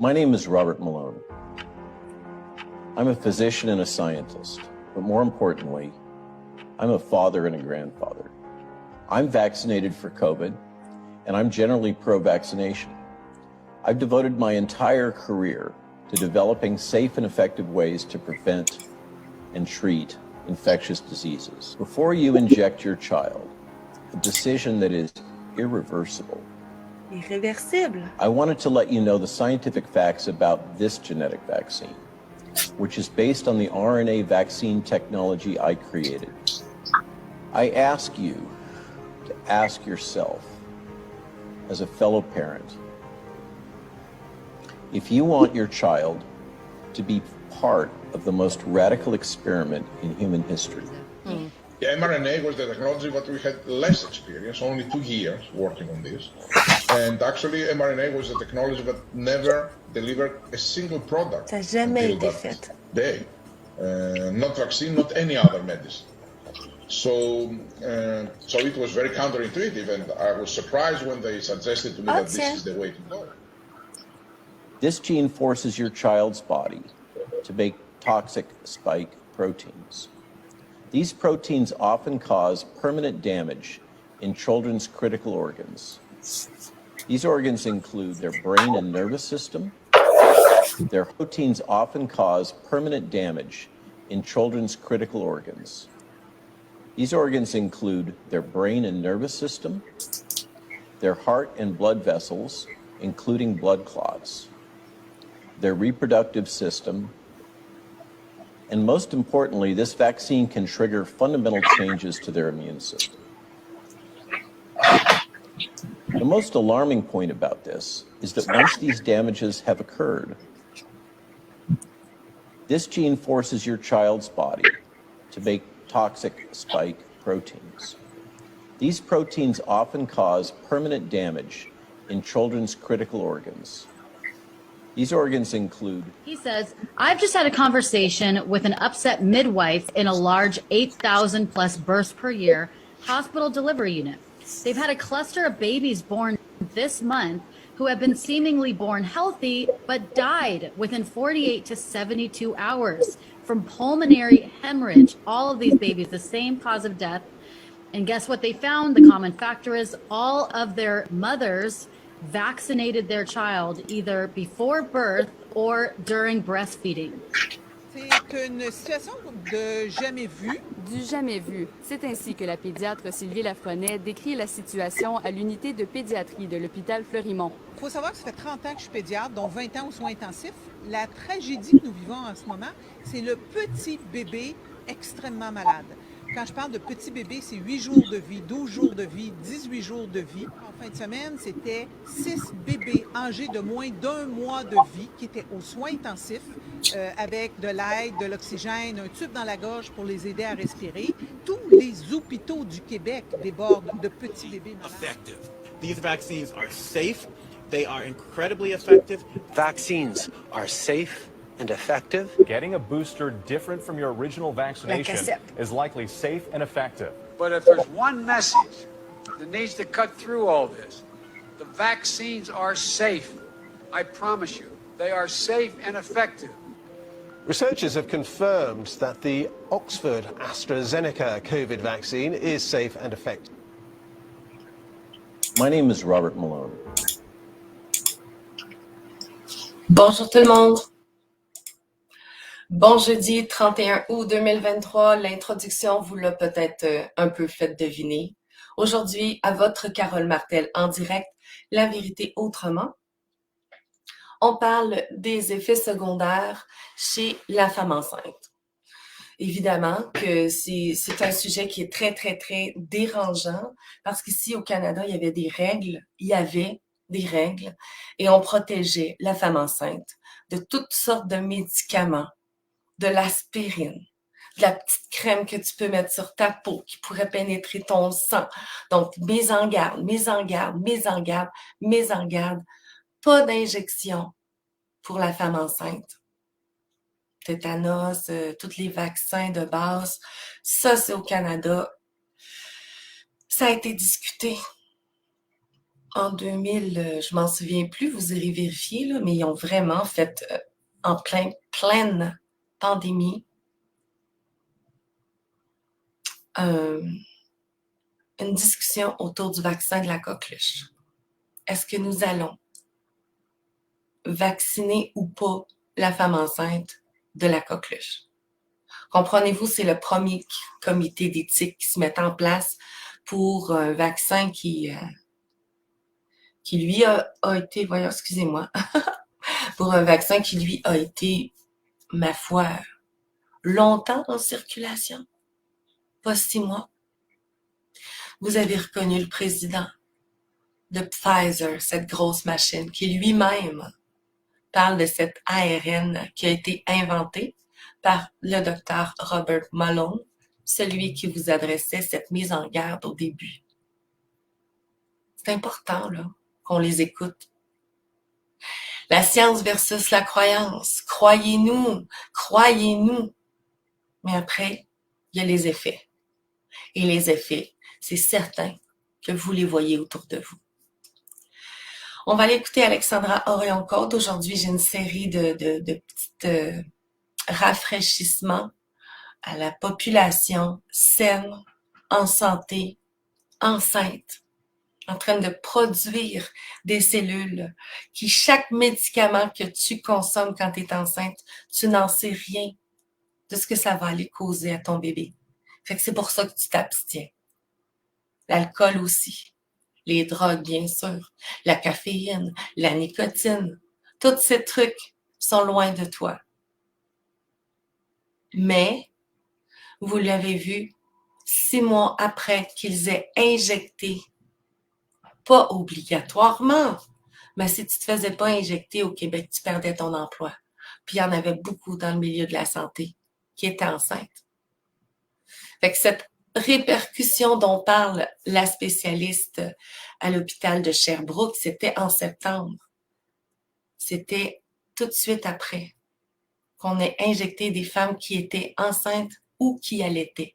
My name is Robert Malone. I'm a physician and a scientist, but more importantly, I'm a father and a grandfather. I'm vaccinated for COVID, and I'm generally pro-vaccination. I've devoted my entire career to developing safe and effective ways to prevent and treat infectious diseases. Before you inject your child, a decision that is irreversible, Irréversible. I wanted to let you know the scientific facts about this genetic vaccine, which is based on the RNA vaccine technology I created. I ask you to ask yourself, as a fellow parent, if you want your child to be part of the most radical experiment in human history. Yeah, mRNA was the technology that we had less experience, only 2 years working on this. And actually, mRNA was a technology that never delivered a single product Ça n'a jamais until été that fait. day. Not vaccine, not any other medicine. So it was very counterintuitive, and I was surprised when they suggested to me that this is the way to go. This gene forces your child's body to make toxic spike proteins. These proteins often cause permanent damage in children's critical organs. These organs include their brain and nervous system. Their proteins often cause permanent damage in children's critical organs. These organs include their brain and nervous system, their heart and blood vessels, including blood clots, their reproductive system, and most importantly, this vaccine can trigger fundamental changes to their immune system. The most alarming point about this is that once these damages have occurred, this gene forces your child's body to make toxic spike proteins. These proteins often cause permanent damage in children's critical organs. These organs include... He says, I've just had a conversation with an upset midwife in a large 8,000 plus births per year hospital delivery unit. They've had a cluster of babies born this month who have been seemingly born healthy, but died within 48 to 72 hours from pulmonary hemorrhage. All of these babies, the same cause of death. And guess what they found? The common factor is all of their mothers vaccinated their child either before birth or during breastfeeding. C'est une situation de jamais vue. Du jamais vu. C'est ainsi que la pédiatre Sylvie Lafrenet décrit la situation à l'unité de pédiatrie de l'hôpital Fleurimont. Il faut savoir que ça fait 30 ans que je suis pédiatre, dont 20 ans aux soins intensifs. La tragédie que nous vivons en ce moment, c'est le petit bébé extrêmement malade. Quand je parle de petit bébé, c'est 8 jours de vie, 12 jours de vie, 18 jours de vie. En fin de semaine, c'était 6 bébés âgés de moins d'1 mois de vie qui étaient aux soins intensifs avec de l'aide, de l'oxygène, un tube dans la gorge pour les aider à respirer. Tous les hôpitaux du Québec débordent de petits bébés malades. Effective. These vaccines are safe. They are incredibly effective. Vaccines are safe and effective. Getting a booster different from your original vaccination is likely safe and effective. But if there's one message that needs to cut through all this, the vaccines are safe. I promise you, they are safe and effective. Researchers have confirmed that the Oxford AstraZeneca COVID vaccine is safe and effective. My name is Robert Malone. Bonjour tout le monde. Bon jeudi 31 août 2023, l'introduction vous l'a peut-être un peu fait deviner. Aujourd'hui, à votre Carole Martel en direct, La vérité autrement. On parle des effets secondaires chez la femme enceinte. Évidemment que c'est un sujet qui est très, très, très dérangeant parce qu'ici au Canada, il y avait des règles et on protégeait la femme enceinte de toutes sortes de médicaments, de l'aspirine, de la petite crème que tu peux mettre sur ta peau qui pourrait pénétrer ton sang. Donc, mets en garde, pas d'injection pour la femme enceinte. Tétanos, tous les vaccins de base, ça c'est au Canada. Ça a été discuté. en 2000, je m'en souviens plus, vous irez vérifier, là, mais ils ont vraiment fait, en pleine pandémie, une discussion autour du vaccin de la coqueluche. Est-ce que nous allons vacciner ou pas la femme enceinte de la coqueluche? Comprenez-vous, c'est le premier comité d'éthique qui se met en place pour un vaccin qui lui a été, voyons, excusez-moi, pour un vaccin qui lui a été, ma foi, longtemps en circulation, pas 6 mois. Vous avez reconnu le président de Pfizer, cette grosse machine, qui lui-même parle de cet ARN qui a été inventé par le docteur Robert Malone, celui qui vous adressait cette mise en garde au début. C'est important, là, qu'on les écoute. La science versus la croyance. Croyez-nous, croyez-nous. Mais après, il y a les effets. Et les effets, c'est certain que vous les voyez autour de vous. On va aller écouter Alexandra Orion-Côte. Aujourd'hui, j'ai une série de petits rafraîchissements à la population saine, en santé, enceinte, en train de produire des cellules qui, chaque médicament que tu consommes quand tu es enceinte, tu n'en sais rien de ce que ça va aller causer à ton bébé. Fait que c'est pour ça que tu t'abstiens. L'alcool aussi. Les drogues, bien sûr. La caféine, la nicotine. Tous ces trucs sont loin de toi. Mais, vous l'avez vu, 6 mois après qu'ils aient injecté, pas obligatoirement, mais si tu te faisais pas injecter au Québec, tu perdais ton emploi. Puis il y en avait beaucoup dans le milieu de la santé qui étaient enceintes. Fait que cette répercussion dont parle la spécialiste à l'hôpital de Sherbrooke, c'était en septembre. C'était tout de suite après qu'on ait injecté des femmes qui étaient enceintes ou qui allaitaient.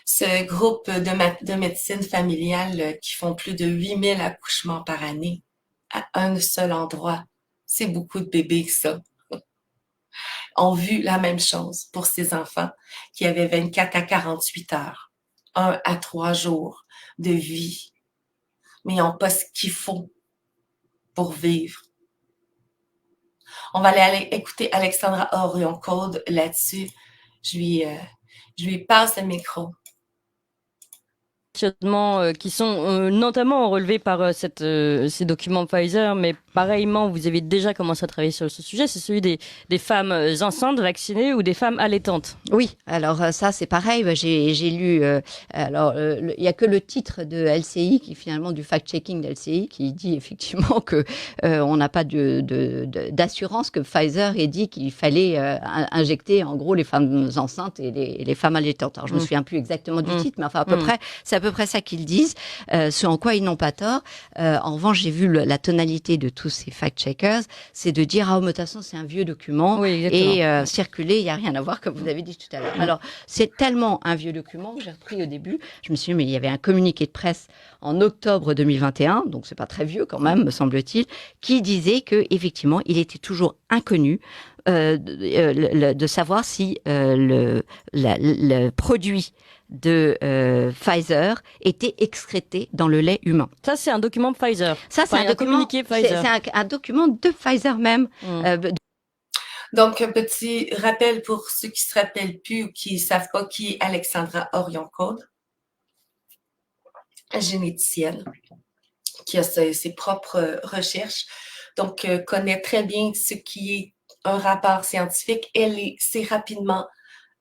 Ce groupe de médecine familiale qui font plus de 8000 accouchements par année à un seul endroit, c'est beaucoup de bébés que ça. Ont vu la même chose pour ces enfants qui avaient 24 à 48 heures, 1 à 3 jours de vie, mais ils n'ont pas ce qu'il faut pour vivre. On va aller écouter Alexandra Orion-Côte là-dessus. Je lui passe le micro. Qui sont notamment relevés par ces documents Pfizer, mais pareillement, vous avez déjà commencé à travailler sur ce sujet, c'est celui des femmes enceintes, vaccinées ou des femmes allaitantes. Oui, alors ça c'est pareil, j'ai lu, il y a que le titre de LCI, qui finalement du fact-checking de LCI, qui dit effectivement que on n'a pas d'assurance que Pfizer ait dit qu'il fallait injecter en gros les femmes enceintes et les femmes allaitantes. Alors je me souviens plus exactement du titre, mais enfin à peu près, c'est à peu près ça qu'ils disent, ce en quoi ils n'ont pas tort. En revanche, j'ai vu la tonalité de tous ces fact-checkers, c'est de dire ah, mais de toute façon c'est un vieux document et circuler, il n'y a rien à voir comme vous avez dit tout à l'heure. Alors c'est tellement un vieux document que j'ai repris au début. Je me suis dit mais il y avait un communiqué de presse en octobre 2021, donc c'est pas très vieux quand même, me semble-t-il, qui disait que effectivement il était toujours inconnu de savoir si le produit de Pfizer était excrété dans le lait humain. Ça, c'est un document Pfizer. Ça, c'est un communiqué Pfizer. C'est un document de Pfizer même. Donc, un petit rappel pour ceux qui se rappellent plus ou qui ne savent pas qui est Alexandra Orion-Côte, généticienne, qui a ses propres recherches, donc connaît très bien ce qui est un rapport scientifique. Elle s'est rapidement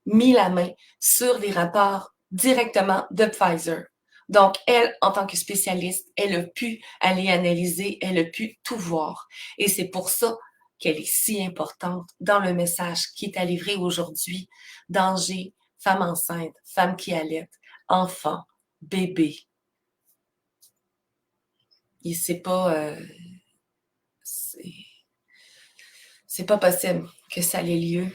mis la main sur les rapports directement de Pfizer. Donc, elle, en tant que spécialiste, elle a pu aller analyser, elle a pu tout voir. Et c'est pour ça qu'elle est si importante dans le message qui est à livrer aujourd'hui. Danger, femme enceinte, femme qui allaite, enfant, bébé. Et c'est pas possible que ça ait lieu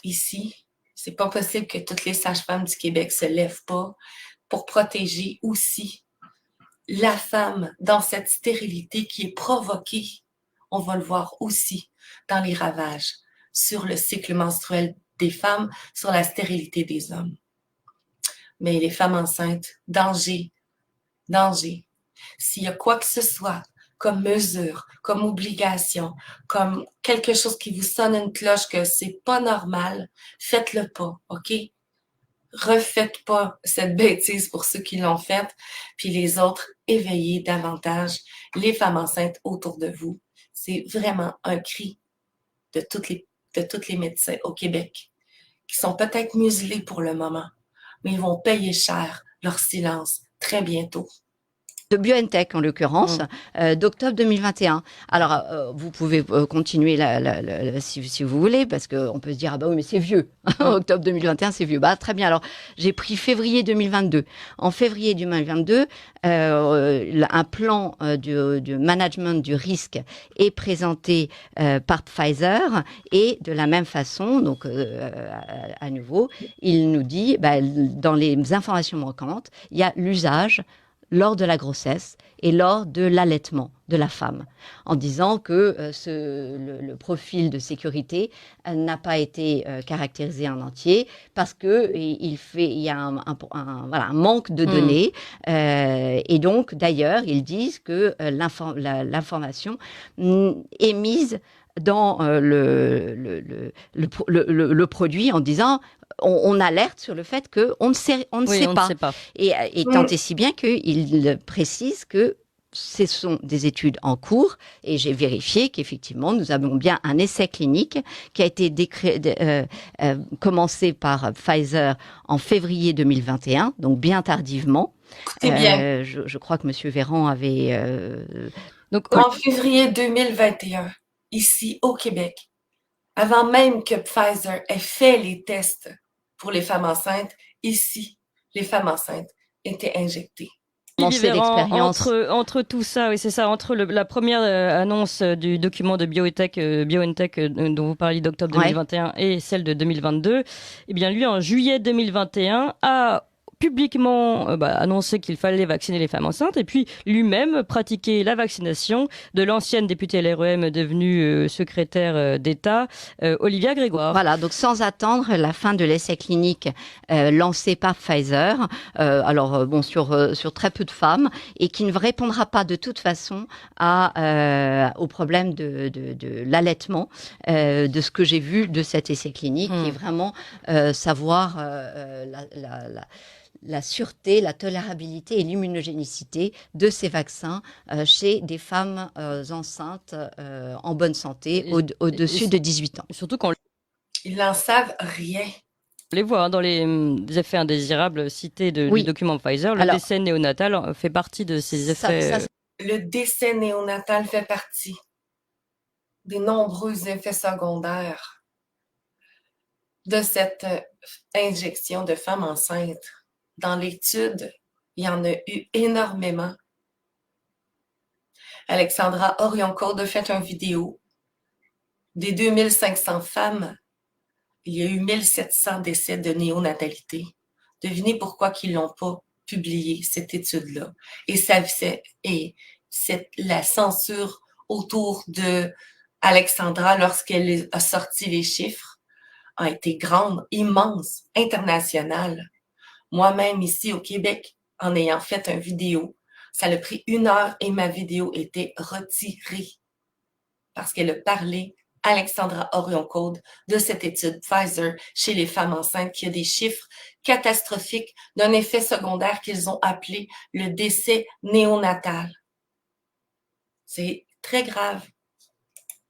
ici. C'est pas possible que toutes les sages-femmes du Québec se lèvent pas pour protéger aussi la femme dans cette stérilité qui est provoquée, on va le voir aussi dans les ravages sur le cycle menstruel des femmes, sur la stérilité des hommes. Mais les femmes enceintes, danger, danger. S'il y a quoi que ce soit comme mesure, comme obligation, comme quelque chose qui vous sonne une cloche que c'est pas normal, faites-le pas, OK? Refaites pas cette bêtise pour ceux qui l'ont faite, puis les autres, éveillez davantage les femmes enceintes autour de vous. C'est vraiment un cri de tous les médecins au Québec qui sont peut-être muselés pour le moment, mais ils vont payer cher leur silence très bientôt. De BioNTech en l'occurrence, d'octobre 2021. Alors, vous pouvez continuer si vous voulez, parce qu'on peut se dire, ah bah oui, mais c'est vieux. Octobre 2021, c'est vieux. Bah, très bien. Alors, j'ai pris février 2022. En février 2022, un plan de management du risque est présenté par Pfizer et de la même façon, donc à nouveau, il nous dit, bah, dans les informations manquantes, il y a l'usage lors de la grossesse et lors de l'allaitement de la femme, en disant que le profil de sécurité n'a pas été caractérisé en entier parce que il y a un manque de données. Et donc, d'ailleurs, ils disent que l'information est mise dans le produit en disant on alerte sur le fait qu'on ne sait pas. Et tant et si bien qu'il précise que ce sont des études en cours et j'ai vérifié qu'effectivement nous avons bien un essai clinique qui a été commencé par Pfizer en février 2021, donc bien tardivement. C'est bien. Je crois que M. Véran avait... En février 2021, ici au Québec, avant même que Pfizer ait fait les tests pour les femmes enceintes, ici, les femmes enceintes étaient injectées. Entre tout ça, oui, c'est ça, entre la première annonce du document de BioNTech dont vous parliez d'octobre 2021 et celle de 2022, eh bien lui, en juillet 2021, a publiquement annoncé qu'il fallait vacciner les femmes enceintes et puis lui-même pratiquer la vaccination de l'ancienne députée LREM devenue secrétaire d'État, Olivia Grégoire. Voilà, donc sans attendre la fin de l'essai clinique lancé par Pfizer, sur très peu de femmes et qui ne répondra pas de toute façon au problème de l'allaitement, de ce que j'ai vu de cet essai clinique, qui est vraiment savoir la sûreté, la tolérabilité et l'immunogénicité de ces vaccins chez des femmes enceintes en bonne santé au-dessus de 18 ans. Surtout quand ils n'en savent rien. On les voit dans les effets indésirables cités du document Pfizer. Le décès néonatal fait partie de ces effets. Le décès néonatal fait partie des nombreux effets secondaires de cette injection de femmes enceintes. Dans l'étude, il y en a eu énormément. Alexandra Orion-Côde a fait une vidéo. Des 2500 femmes, il y a eu 1700 décès de néonatalité. Devinez pourquoi ils n'ont pas publié cette étude-là. Et la censure autour de Alexandra lorsqu'elle a sorti les chiffres a été grande, immense, internationale. Moi-même, ici au Québec, en ayant fait une vidéo, ça a pris 1 heure et ma vidéo était retirée parce qu'elle a parlé, Alexandra Orion-Côde, de cette étude Pfizer chez les femmes enceintes qui a des chiffres catastrophiques d'un effet secondaire qu'ils ont appelé le décès néonatal. C'est très grave.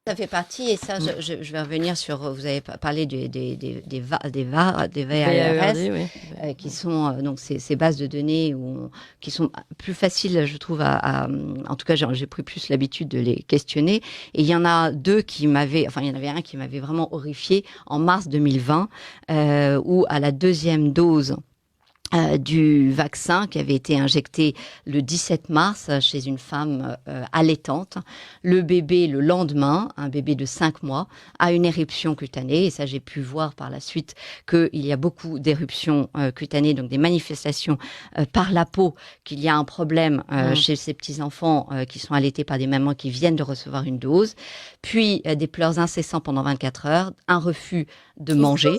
Ça fait partie, et ça, je vais revenir sur, vous avez parlé des VARS, qui sont donc ces bases de données qui sont plus faciles, je trouve, en tout cas, j'ai pris plus l'habitude de les questionner. Et il y en a il y en avait un qui m'avait vraiment horrifié en mars 2020, où à la 2e dose du vaccin qui avait été injecté le 17 mars chez une femme allaitante. Le bébé, le lendemain, un bébé de 5 mois, a une éruption cutanée. Et ça, j'ai pu voir par la suite qu'il y a beaucoup d'éruptions cutanées, donc des manifestations par la peau, qu'il y a un problème chez ces petits-enfants qui sont allaités par des mamans qui viennent de recevoir une dose. Puis des pleurs incessants pendant 24 heures, un refus de manger.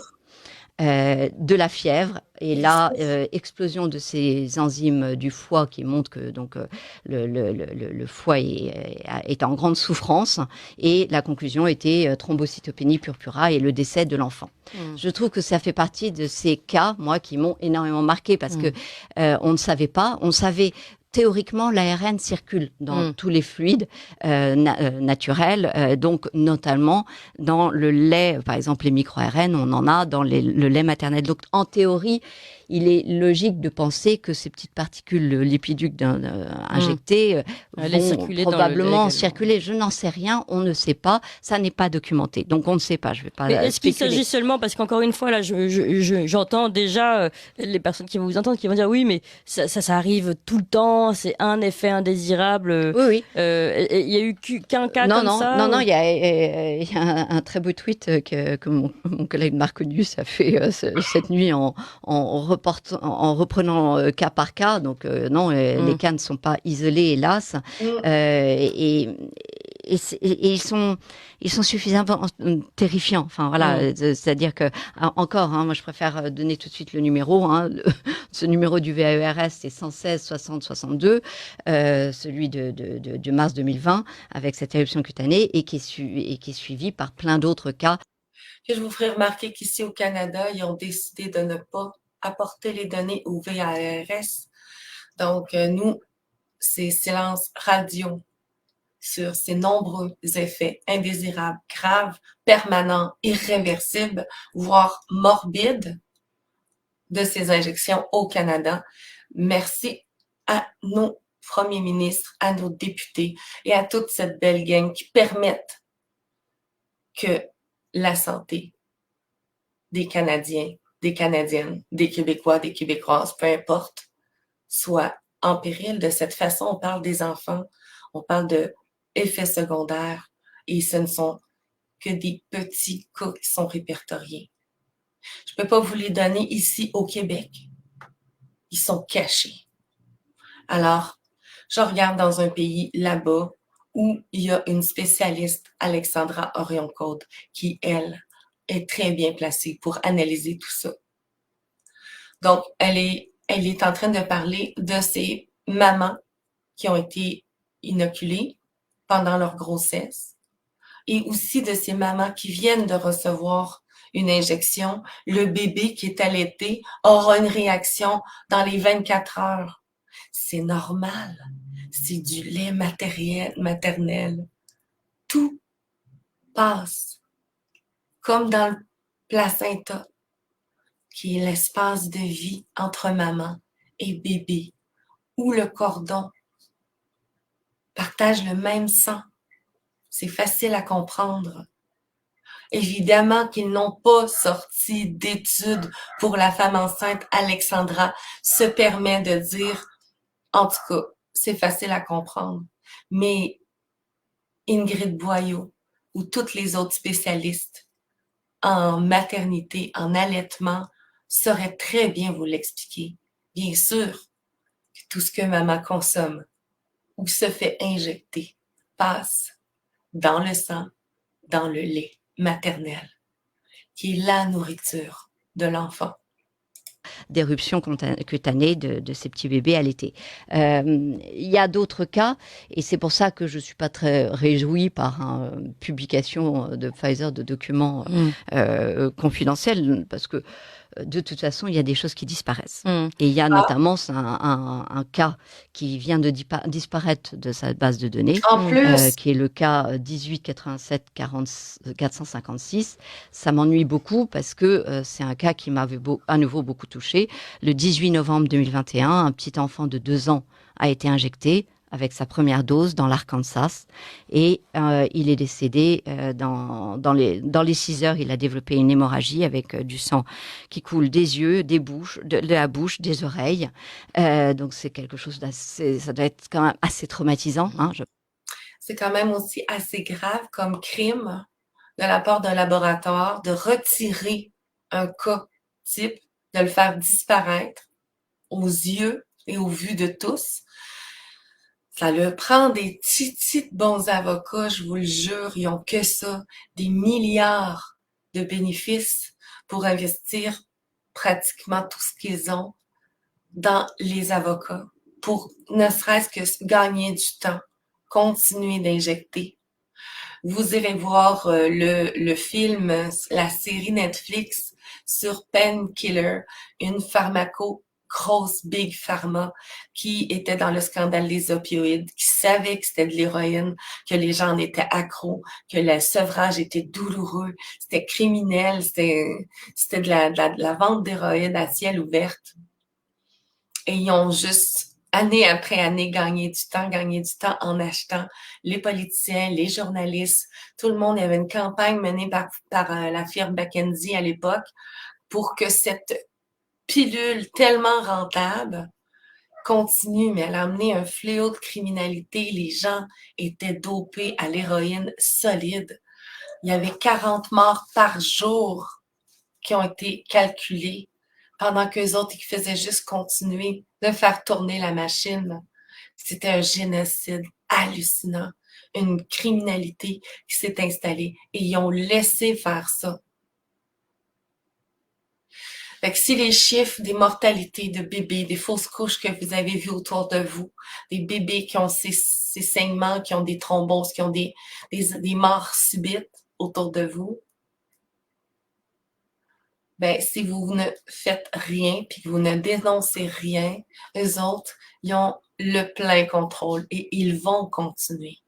De la fièvre et là explosion de ces enzymes du foie qui montrent que donc le foie est en grande souffrance et la conclusion était thrombocytopénie purpura et le décès de l'enfant. Je trouve que ça fait partie de ces cas moi qui m'ont énormément marqué parce que on ne savait pas, on savait théoriquement, l'ARN circule dans tous les fluides naturels, donc notamment dans le lait, par exemple les micro-ARN, on en a dans le lait maternel. Donc en théorie, il est logique de penser que ces petites particules lipiduques injectées vont probablement circuler. Je n'en sais rien, on ne sait pas, ça n'est pas documenté. Donc on ne sait pas, je ne vais pas spéculer. Est-ce qu'il s'agit seulement, parce qu'encore une fois, là, j'entends déjà les personnes qui vont vous entendre qui vont dire oui, mais ça arrive tout le temps, c'est un effet indésirable. Oui. Il y a eu qu'un cas comme ça? Non, il y a un très beau tweet que mon collègue Marconius a fait cette nuit en reprenant cas par cas. Donc non, les cas ne sont pas isolés, hélas. Et ils sont suffisamment terrifiants. Enfin voilà, c'est-à-dire que encore, moi je préfère donner tout de suite le numéro. Ce numéro du VAERS, c'est 116 60 62, celui de mars 2020 avec cette éruption cutanée et qui est suivi par plein d'autres cas. Je vous ferai remarquer qu'ici au Canada, ils ont décidé de ne pas apporter les données au VAERS. Donc nous, c'est silence radio sur ces nombreux effets indésirables, graves, permanents, irréversibles, voire morbides de ces injections au Canada. Merci à nos premiers ministres, à nos députés et à toute cette belle gang qui permettent que la santé des Canadiens, des Canadiennes, des Québécois, des Québécoises, peu importe, soit en péril. De cette façon, on parle des enfants, on parle de effets secondaires et ce ne sont que des petits cas qui sont répertoriés. Je ne peux pas vous les donner ici au Québec. Ils sont cachés. Alors, je regarde dans un pays là-bas où il y a une spécialiste, Alexandra Orion-Côte, qui, elle, est très bien placée pour analyser tout ça. Donc, elle est en train de parler de ces mamans qui ont été inoculées pendant leur grossesse et aussi de ces mamans qui viennent de recevoir une injection. Le bébé qui est allaité aura une réaction dans les 24 heures. C'est normal. C'est du lait maternel. Tout passe comme dans le placenta, qui est l'espace de vie entre maman et bébé, où le cordon partage le même sang. C'est facile à comprendre. Évidemment qu'ils n'ont pas sorti d'études pour la femme enceinte. Alexandra se permet de dire, en tout cas, c'est facile à comprendre. Mais Ingrid Boyau ou toutes les autres spécialistes en maternité, en allaitement, sauraient très bien vous l'expliquer. Bien sûr que tout ce que maman consomme ou se fait injecter passe dans le sang, dans le lait maternel, qui est la nourriture de l'enfant. D'éruptions cutanées de ces petits bébés allaités. Il y a d'autres cas, et c'est pour ça que je ne suis pas très réjouie par une publication de Pfizer de documents confidentiels, parce que de toute façon, il y a des choses qui disparaissent. Et il y a notamment un cas qui vient de disparaître de sa base de données, qui est le cas 1887-456. Ça m'ennuie beaucoup parce que c'est un cas qui m'avait à nouveau beaucoup touchée. Le 18 novembre 2021, un petit enfant de 2 ans a été injecté avec sa première dose dans l'Arkansas et il est décédé dans les 6 heures. Il a développé une hémorragie avec du sang qui coule des yeux, des bouches, de la bouche, des oreilles. Donc c'est quelque chose d'assez, ça doit être quand même assez traumatisant. C'est quand même aussi assez grave comme crime de la part d'un laboratoire de retirer un cas type, de le faire disparaître aux yeux et aux vues de tous. Ça leur prend des petits bons avocats, je vous le jure, ils ont que ça, des milliards de bénéfices pour investir pratiquement tout ce qu'ils ont dans les avocats, pour ne serait-ce que gagner du temps, continuer d'injecter. Vous irez voir le film, la série Netflix sur Painkiller, une grosse big pharma qui était dans le scandale des opioïdes, qui savait que c'était de l'héroïne, que les gens en étaient accros, que le sevrage était douloureux, c'était criminel, c'était de la vente d'héroïne à ciel ouvert. Et ils ont juste, année après année, gagné du temps en achetant les politiciens, les journalistes, tout le monde. Il y avait une campagne menée par la firme McKinsey à l'époque pour que cette pilule tellement rentable continue, mais elle a amené un fléau de criminalité. Les gens étaient dopés à l'héroïne solide. Il y avait 40 morts par jour qui ont été calculés pendant qu'eux autres, ils faisaient juste continuer de faire tourner la machine. C'était un génocide hallucinant, une criminalité qui s'est installée et ils ont laissé faire ça. Fait que si les chiffres des mortalités de bébés, des fausses couches que vous avez vues autour de vous, des bébés qui ont ces saignements, qui ont des thromboses, qui ont des morts subites autour de vous, ben, si vous ne faites rien puis que vous ne dénoncez rien, eux autres, ils ont le plein contrôle et ils vont continuer.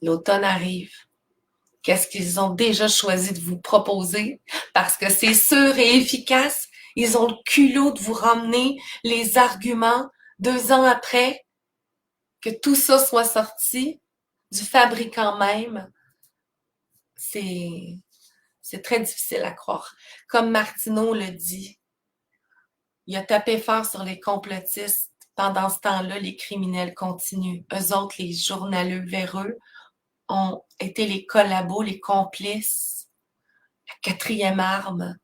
L'automne arrive. Qu'est-ce qu'ils ont déjà choisi de vous proposer? Parce que c'est sûr et efficace. Ils ont le culot de vous ramener les arguments 2 ans après que tout ça soit sorti du fabricant même. C'est très difficile à croire. Comme Martineau le dit, il a tapé fort sur les complotistes. Pendant ce temps-là, les criminels continuent. Eux autres, les journaleux véreux, ont été les collabos, les complices. La 4e arme,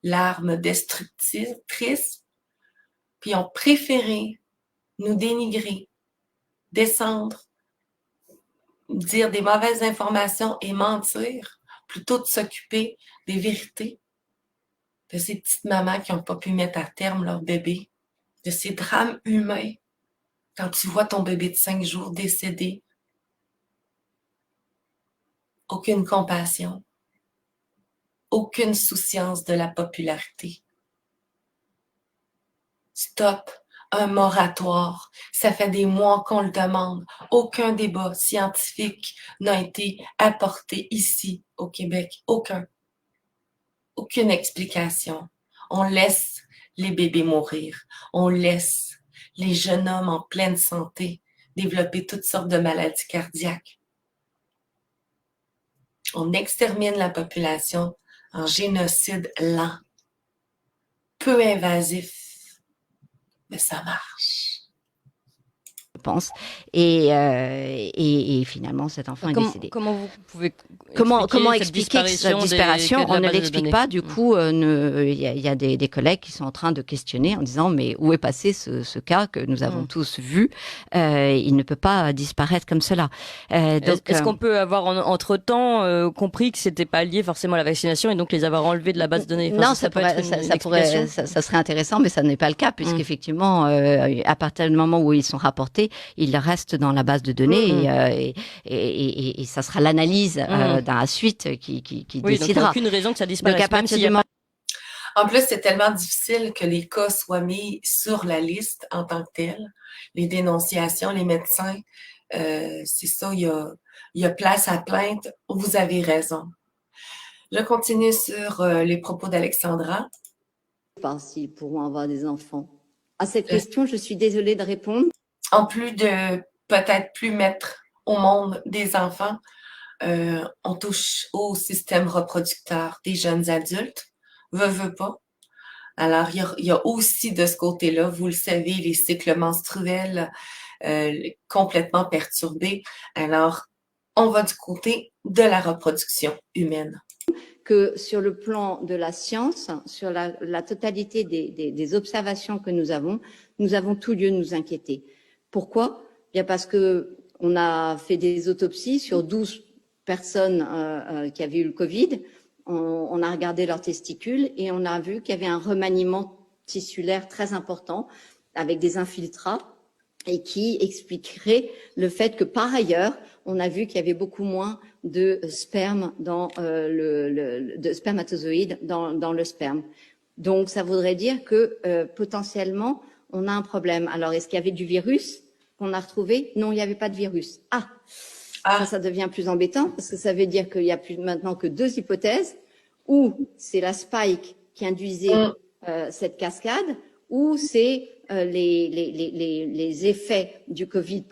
l'arme destructrice, puis ont préféré nous dénigrer, descendre, dire des mauvaises informations et mentir, plutôt de s'occuper des vérités, de ces petites mamans qui n'ont pas pu mettre à terme leur bébé, de ces drames humains, quand tu vois ton bébé de 5 jours décédé. Aucune compassion, aucune souciance de la popularité. Stop, un moratoire. Ça fait des mois qu'on le demande. Aucun débat scientifique n'a été apporté ici, au Québec. Aucun. Aucune explication. On laisse les bébés mourir. On laisse les jeunes hommes en pleine santé développer toutes sortes de maladies cardiaques. On extermine la population en génocide lent, peu invasif, mais ça marche. Je pense. Et finalement, cet enfant est décédé. Comment vous pouvez expliquer cette disparition? On ne l'explique pas. Du coup, il y a des collègues qui sont en train de questionner en disant mais où est passé ce cas que nous avons tous vu? Il ne peut pas disparaître comme cela. Est-ce qu'on peut avoir entre-temps compris que c'était pas lié forcément à la vaccination et donc les avoir enlevés de la base de données? Non, ça serait intéressant, mais ça n'est pas le cas puisqu'effectivement, à partir du moment où ils sont rapportés, il reste dans la base de données et ça sera l'analyse dans la suite qui décidera. Donc il n'y a aucune raison que ça disparaisse. Donc, à partir du moment... En plus, c'est tellement difficile que les cas soient mis sur la liste en tant que tels. Les dénonciations, les médecins, c'est ça, il y a place à plainte. Vous avez raison. Je continue sur les propos d'Alexandra. Je pense qu'ils pourront avoir des enfants À cette question, je suis désolée de répondre. En plus de peut-être plus mettre au monde des enfants, on touche au système reproducteur des jeunes adultes, veut pas. Alors, il y a aussi de ce côté-là, vous le savez, les cycles menstruels complètement perturbés. Alors, on va du côté de la reproduction humaine. Que sur le plan de la science, sur la totalité des observations que nous avons tout lieu de nous inquiéter. Pourquoi? Bien parce que on a fait des autopsies sur 12 personnes qui avaient eu le Covid. On a regardé leurs testicules et on a vu qu'il y avait un remaniement tissulaire très important avec des infiltrats et qui expliquerait le fait que par ailleurs, on a vu qu'il y avait beaucoup moins de sperme dans de spermatozoïdes dans le sperme. Donc ça voudrait dire que potentiellement on a un problème. Alors est-ce qu'il y avait du virus qu'on a retrouvé? Non, il n'y avait pas de virus. Ça devient plus embêtant parce que ça veut dire qu'il y a plus maintenant que deux hypothèses, ou c'est la spike qui induisait cette cascade, ou c'est les effets du Covid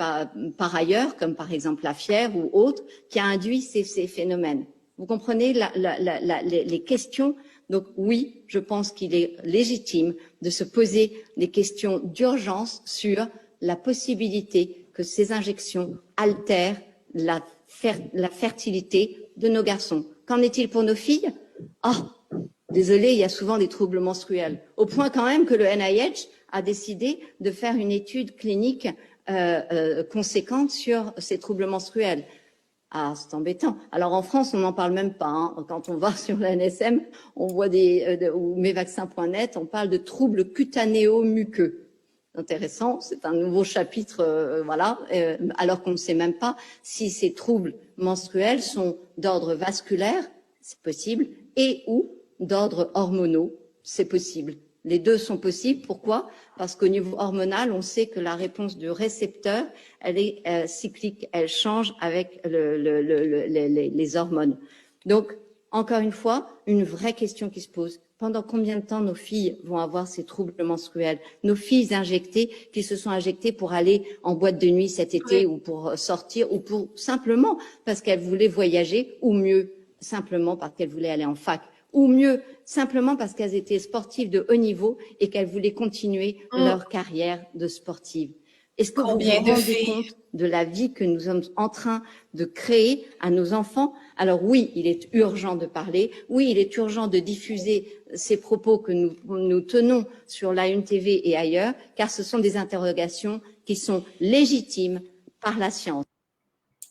par ailleurs, comme par exemple la fièvre ou autre, qui a induit ces phénomènes. Vous comprenez les questions? Donc oui, je pense qu'il est légitime de se poser des questions d'urgence sur la possibilité que ces injections altèrent la fertilité de nos garçons. Qu'en est-il pour nos filles? Désolé, il y a souvent des troubles menstruels. Au point quand même que le NIH a décidé de faire une étude clinique conséquente sur ces troubles menstruels. C'est embêtant. Alors en France, on n'en parle même pas. Hein. Quand on va sur l'ANSM, on voit ou mesvaccins.net, on parle de troubles cutanéo-muqueux. Intéressant, c'est un nouveau chapitre, alors qu'on ne sait même pas si ces troubles menstruels sont d'ordre vasculaire, c'est possible, et ou d'ordre hormonaux, c'est possible. Les deux sont possibles. Pourquoi? Parce qu'au niveau hormonal, on sait que la réponse du récepteur, elle est cyclique, elle change avec les hormones. Donc, encore une fois, une vraie question qui se pose. Pendant combien de temps nos filles vont avoir ces troubles menstruels? Nos filles injectées, qui se sont injectées pour aller en boîte de nuit cet été, ou pour sortir, ou pour simplement parce qu'elles voulaient voyager, ou mieux, simplement parce qu'elles voulaient aller en fac, ou mieux, simplement parce qu'elles étaient sportives de haut niveau et qu'elles voulaient continuer leur carrière de sportive. Est-ce que vous vous rendez compte de la vie que nous sommes en train de créer à nos enfants? Alors oui, il est urgent de parler, oui, il est urgent de diffuser ces propos que nous tenons sur la Une TV et ailleurs, car ce sont des interrogations qui sont légitimes par la science.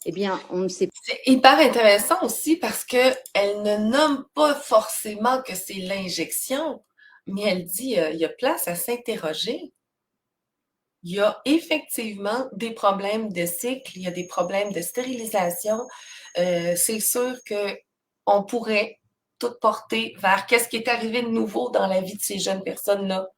Eh bien, on ne sait pas. C'est hyper intéressant aussi parce que elle ne nomme pas forcément que c'est l'injection, mais elle dit il y a place à s'interroger. Il y a effectivement des problèmes de cycle, il y a des problèmes de stérilisation. C'est sûr qu'on pourrait tout porter vers qu'est-ce qui est arrivé de nouveau dans la vie de ces jeunes personnes-là.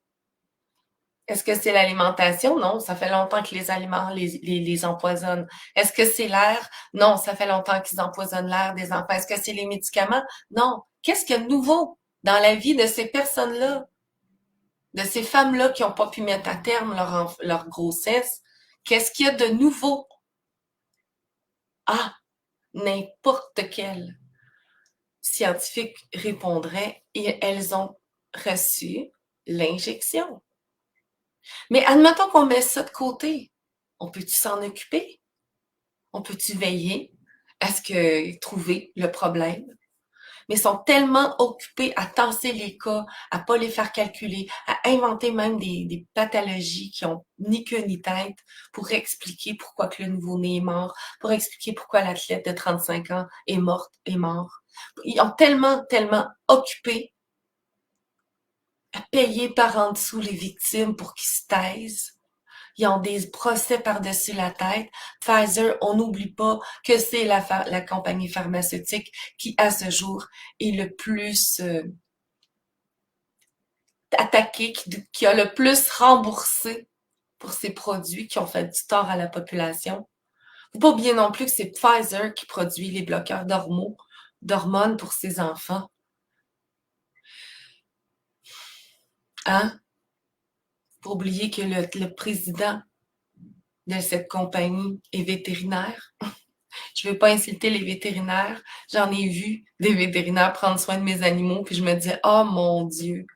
Est-ce que c'est l'alimentation? Non, ça fait longtemps que les aliments les empoisonnent. Est-ce que c'est l'air? Non, ça fait longtemps qu'ils empoisonnent l'air des enfants. Est-ce que c'est les médicaments? Non. Qu'est-ce qu'il y a de nouveau dans la vie de ces personnes-là? De ces femmes-là qui n'ont pas pu mettre à terme leur grossesse? Qu'est-ce qu'il y a de nouveau? N'importe quel scientifique répondrait et elles ont reçu l'injection. Mais admettons qu'on met ça de côté. On peut-tu s'en occuper? On peut-tu veiller à trouver le problème? Mais ils sont tellement occupés à tasser les cas, à pas les faire calculer, à inventer même des pathologies qui ont ni queue ni tête pour expliquer pourquoi que le nouveau-né est mort, pour expliquer pourquoi l'athlète de 35 ans est mort. Ils ont tellement occupé à payer par en dessous les victimes pour qu'ils se taisent. Ils ont des procès par-dessus la tête. Pfizer, on n'oublie pas que c'est la compagnie pharmaceutique qui, à ce jour, est le plus attaquée, qui a le plus remboursé pour ses produits qui ont fait du tort à la population. Faut pas oublier non plus que c'est Pfizer qui produit les bloqueurs d'hormones pour ses enfants. pour oublier que le président de cette compagnie est vétérinaire. Je ne veux pas insulter les vétérinaires. J'en ai vu des vétérinaires prendre soin de mes animaux, puis je me disais, oh mon Dieu,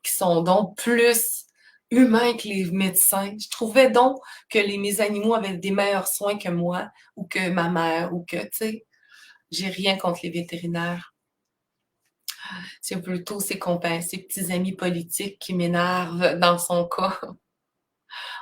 qui sont donc plus humains que les médecins. Je trouvais donc que mes animaux avaient des meilleurs soins que moi, ou que ma mère, ou que, tu sais, j'ai rien contre les vétérinaires. C'est plutôt ses petits amis politiques qui m'énervent dans son cas.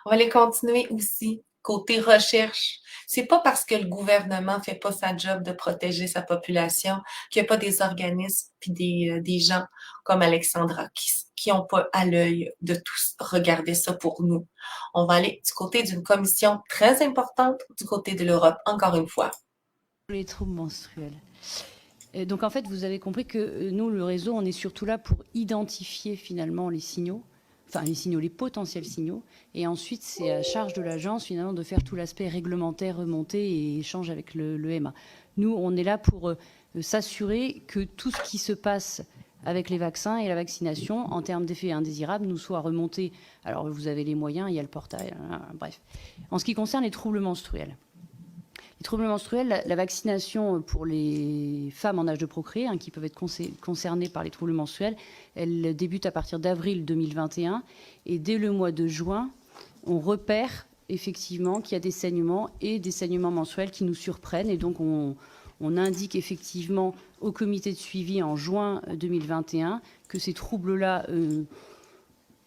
On va aller continuer aussi. Côté recherche, c'est pas parce que le gouvernement fait pas sa job de protéger sa population qu'il n'y a pas des organismes puis des gens comme Alexandra qui ont pas à l'œil de tous regarder ça pour nous. On va aller du côté d'une commission très importante du côté de l'Europe, encore une fois. Les troubles menstruels. Et donc en fait, vous avez compris que nous, le réseau, on est surtout là pour identifier finalement les signaux. Enfin, les potentiels signaux, et ensuite c'est à charge de l'agence finalement de faire tout l'aspect réglementaire, remonté et échange avec le EMA. Nous, on est là pour s'assurer que tout ce qui se passe avec les vaccins et la vaccination, en termes d'effets indésirables, nous soit remonté. Alors, vous avez les moyens, il y a le portail, bref. En ce qui concerne les troubles menstruels. Les troubles menstruels, la vaccination pour les femmes en âge de procréer, qui peuvent être concernées par les troubles menstruels, elle débute à partir d'avril 2021. Et dès le mois de juin, on repère effectivement qu'il y a des saignements et des saignements menstruels qui nous surprennent. Et donc, on indique effectivement au comité de suivi en juin 2021 que ces troubles-là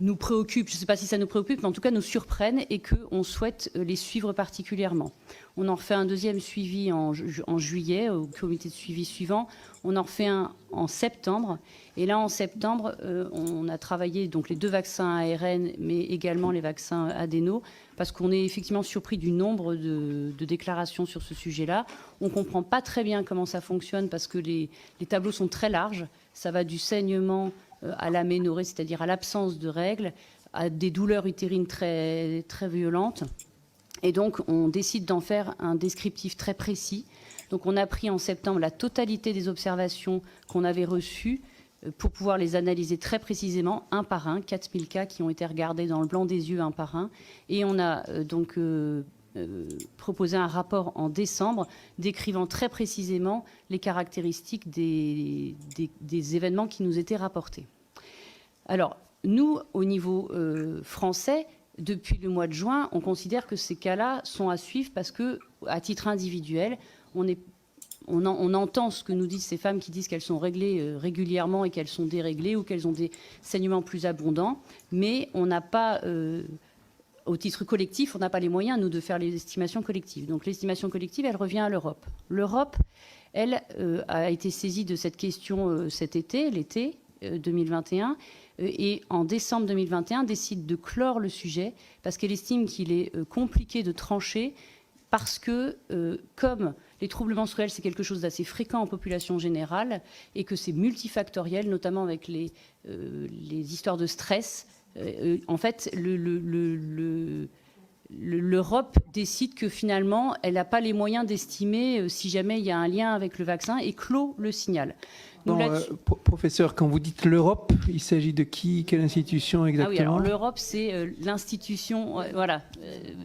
nous préoccupent. Je ne sais pas si ça nous préoccupe, mais en tout cas nous surprennent et qu'on souhaite les suivre particulièrement. On en refait un deuxième suivi en juillet au comité de suivi suivant. On en refait un en septembre. Et là, en septembre, on a travaillé donc les 2 vaccins ARN, mais également les vaccins adéno, parce qu'on est effectivement surpris du nombre de déclarations sur ce sujet-là. On ne comprend pas très bien comment ça fonctionne, parce que les tableaux sont très larges. Ça va du saignement à l'aménorrhée, c'est-à-dire à l'absence de règles, à des douleurs utérines très, très violentes. Et donc, on décide d'en faire un descriptif très précis. Donc, on a pris en septembre la totalité des observations qu'on avait reçues pour pouvoir les analyser très précisément, un par un, 4000 cas qui ont été regardés dans le blanc des yeux, un par un. Et on a donc proposé un rapport en décembre décrivant très précisément les caractéristiques des événements qui nous étaient rapportés. Alors, nous, au niveau français, depuis le mois de juin, on considère que ces cas-là sont à suivre parce que, à titre individuel, on entend ce que nous disent ces femmes qui disent qu'elles sont réglées régulièrement et qu'elles sont déréglées ou qu'elles ont des saignements plus abondants, mais on n'a pas, au titre collectif, on n'a pas les moyens, nous, de faire les estimations collectives. Donc l'estimation collective, elle revient à l'Europe. L'Europe, elle, a été saisie de cette question cet été, l'été 2021, et en décembre 2021 décide de clore le sujet parce qu'elle estime qu'il est compliqué de trancher parce que comme les troubles menstruels c'est quelque chose d'assez fréquent en population générale et que c'est multifactoriel, notamment avec les histoires de stress, en fait l'Europe décide que finalement elle n'a pas les moyens d'estimer si jamais il y a un lien avec le vaccin et clôt le signal. Non, professeur, quand vous dites l'Europe, il s'agit de qui, quelle institution exactement? Ah oui, alors l'Europe, c'est l'institution. Voilà,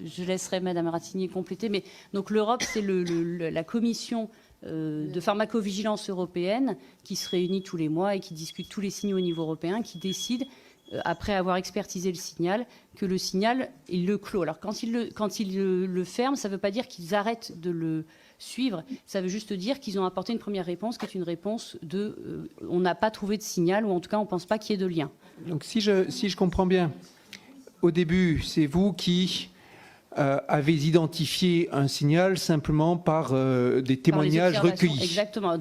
je laisserai Madame Ratignier compléter. Mais donc l'Europe, c'est la commission de pharmacovigilance européenne qui se réunit tous les mois et qui discute tous les signaux au niveau européen, qui décide, après avoir expertisé le signal, que le signal, il le clôt. Alors quand il le ferme, ça ne veut pas dire qu'ils arrêtent de le suivre, ça veut juste dire qu'ils ont apporté une première réponse qui est une réponse de on n'a pas trouvé de signal ou en tout cas on ne pense pas qu'il y ait de lien. Donc si je comprends bien, au début c'est vous qui avez identifié un signal simplement par des témoignages recueillis. Exactement.